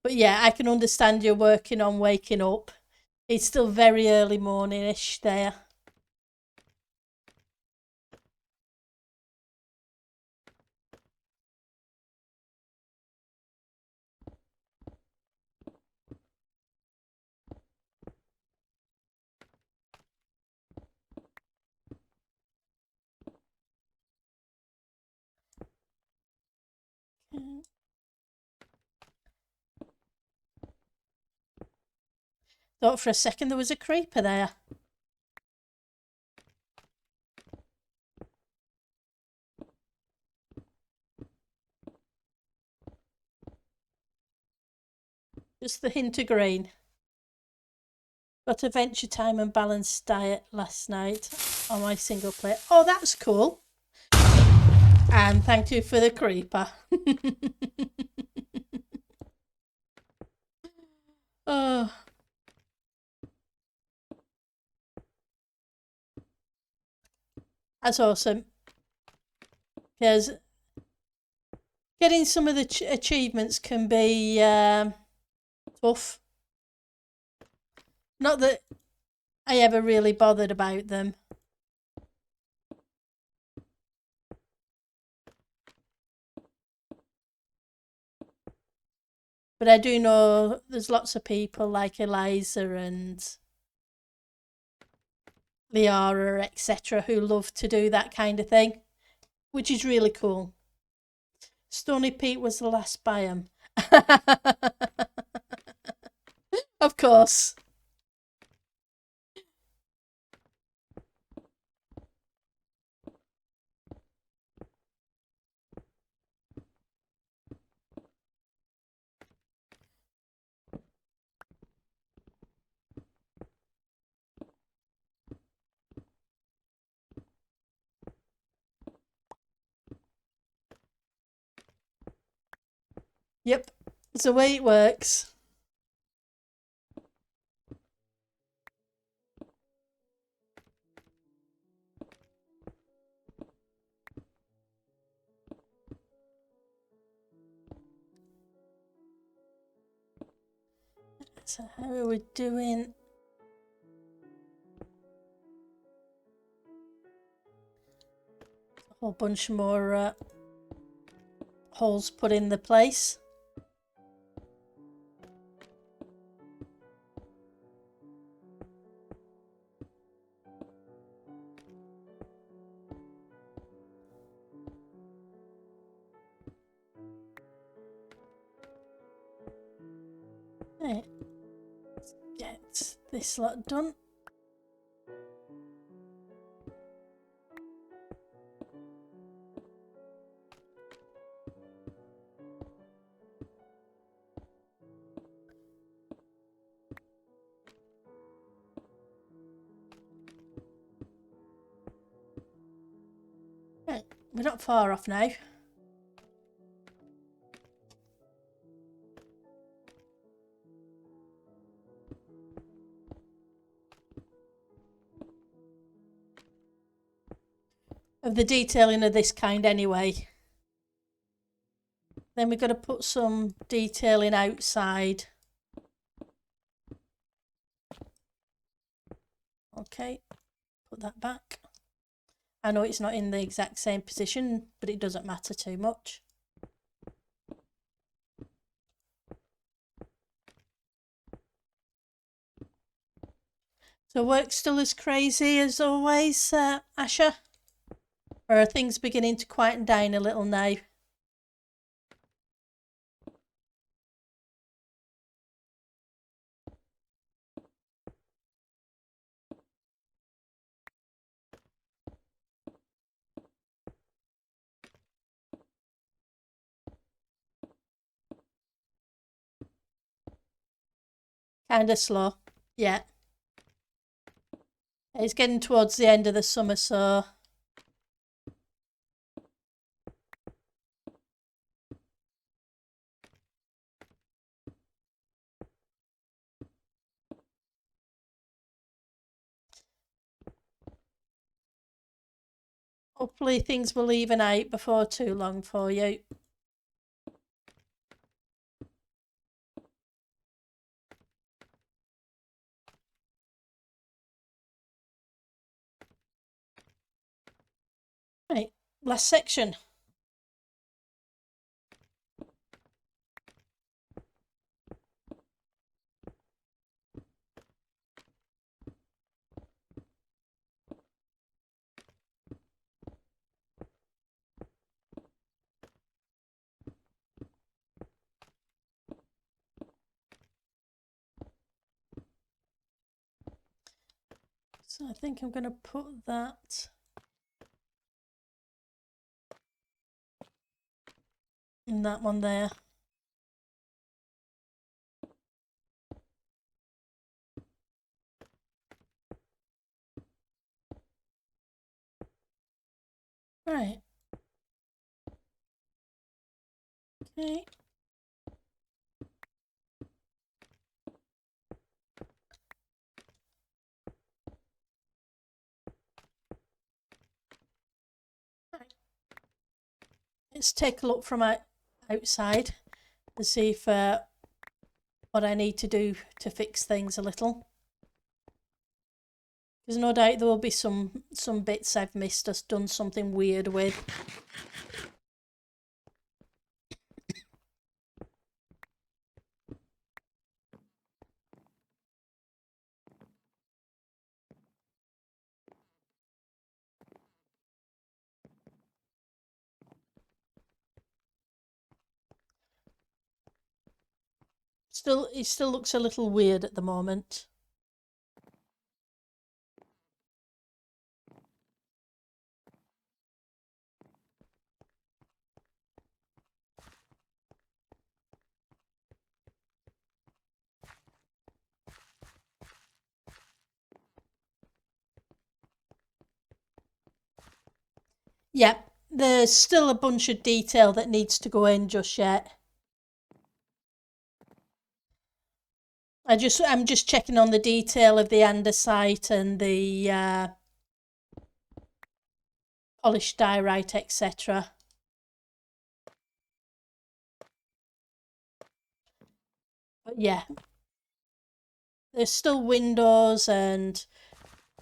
But yeah, I can understand you're working on waking up. It's still very early morning-ish there. Thought for a second there was a creeper there. Just the hint of green. Got Adventure Time and balanced diet last night on my single player. Oh, that's cool. And thank you for the creeper. Oh. That's awesome. Because getting some of the achievements can be tough. Not that I ever really bothered about them. But I do know there's lots of people like Eliza and Liara, etc., who love to do that kind of thing, which is really cool. Stony Peak was the last biome. Of course. Yep, it's the way it works. So how are we doing? A whole bunch more holes put in the place. this lot done. Right, we're not far off now. Of the detailing of this kind anyway. Then we've got to put some detailing outside. Okay, put that back. I know it's not in the exact same position, but it doesn't matter too much. So work still as crazy as always, Asher? Or are things beginning to quieten down a little now? Kind of slow, yeah. It's getting towards the end of the summer, so hopefully things will even out before too long for you. Right, last section. So I think I'm going to put that in that one there. Right. Okay. Right. Let's take a look from outside to see if what I need to do to fix things a little. There's no doubt there will be some bits I've missed or done something weird with. It still looks a little weird at the moment. Yeah, there's still a bunch of detail that needs to go in just yet. I'm just checking on the detail of the andesite and the polished diorite, etc. But yeah, there's still windows, and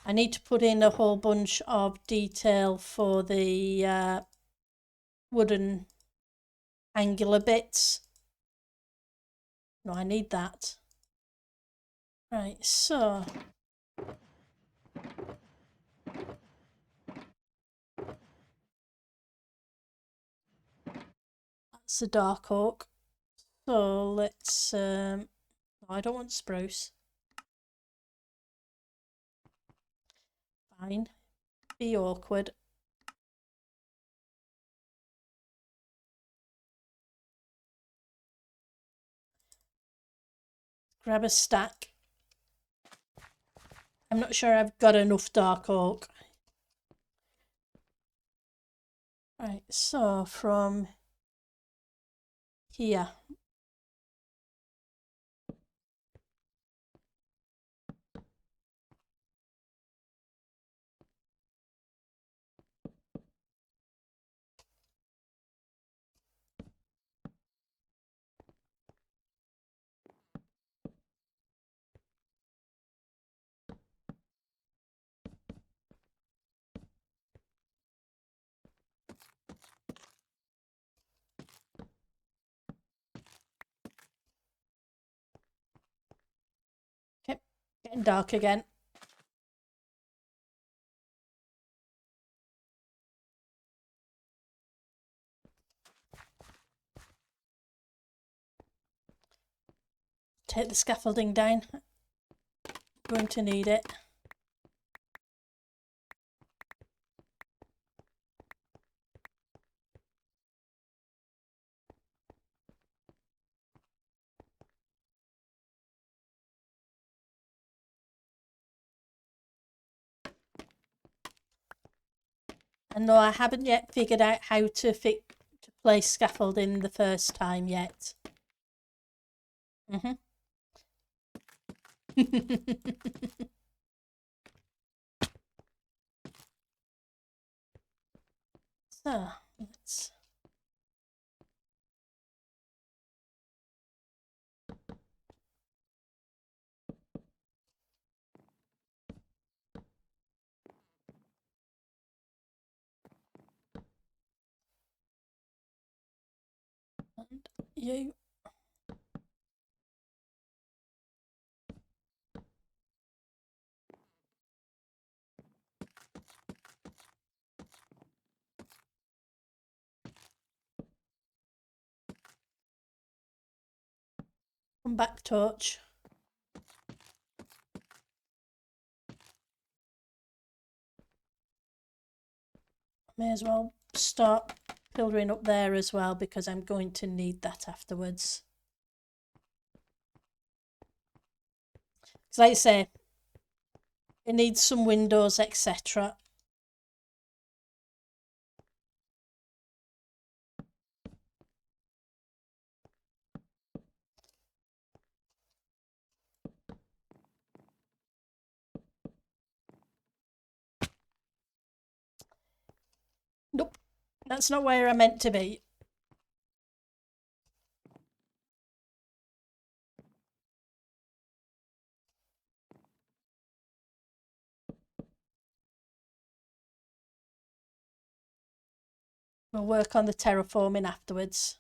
I need to put in a whole bunch of detail for the wooden angular bits. No, I need that. Right, so that's the dark oak. So let's no, I don't want spruce. fine. Be awkward. Grab a stack. I'm not sure I've got enough dark oak. Right, so from here. Okay, getting dark again. Take the scaffolding down. Going to need it. And no, I haven't yet figured out how to place scaffolding the first time yet. So let's and you. Come back, torch. May as well start pillaring up there as well because I'm going to need that afterwards. Because like I say, it needs some windows, etc. Nope, that's not where I meant to be. We'll work on the terraforming afterwards.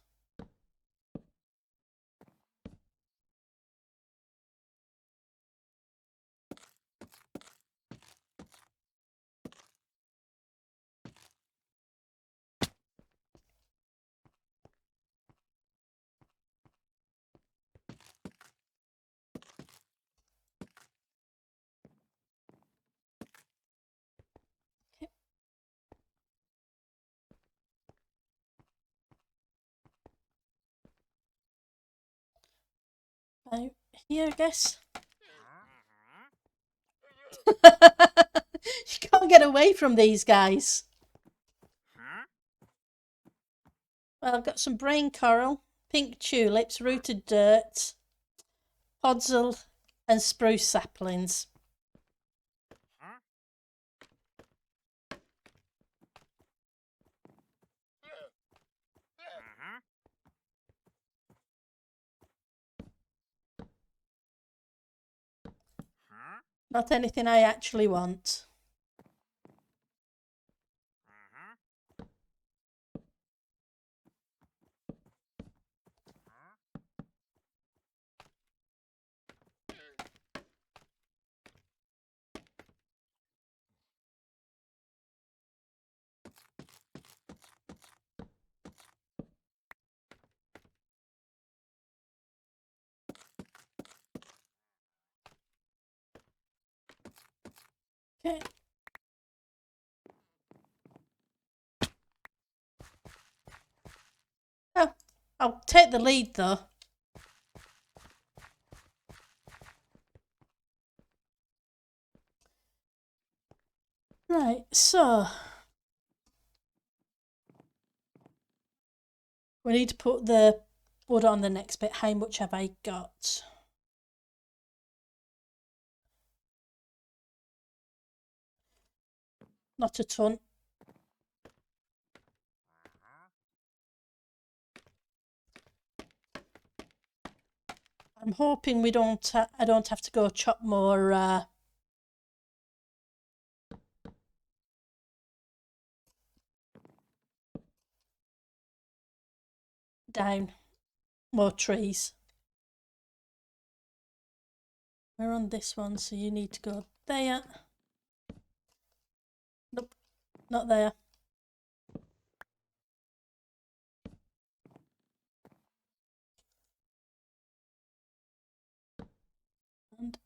Out here, I guess. You can't get away from these guys. Well, I've got some brain coral, pink tulips, rooted dirt, podzol, and spruce saplings. Not anything I actually want. Okay, I'll take the lead though. Right, so we need to put the wood on the next bit. How much have I got? Not a ton. I'm hoping I don't have to go chop more down, more trees. We're on this one, so you need to go there. Nope, not there. And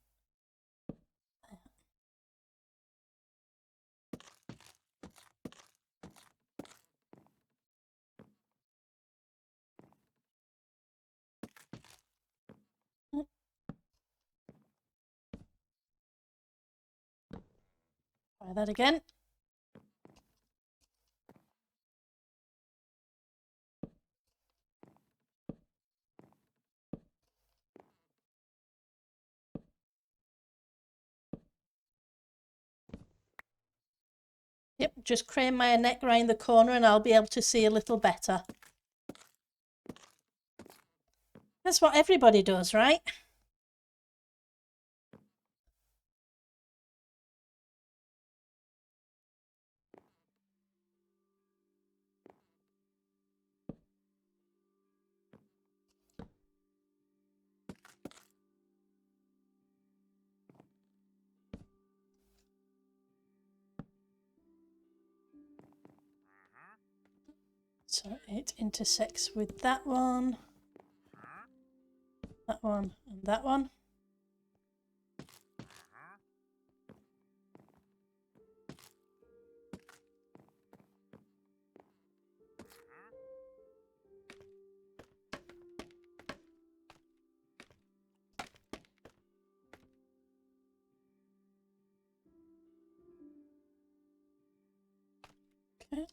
try that again. Yep, just crane my neck round the corner and I'll be able to see a little better. That's what everybody does, right? So it intersects with that one, and that one. Okay.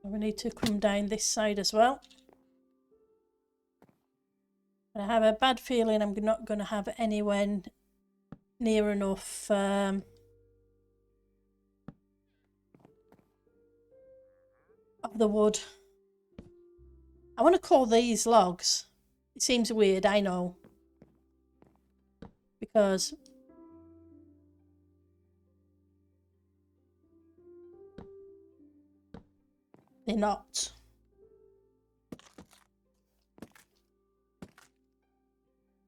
And we need to come down this side as well. I have a bad feeling I'm not going to have anywhere near enough of the wood. I want to call these logs. It seems weird, I know. Because they're not.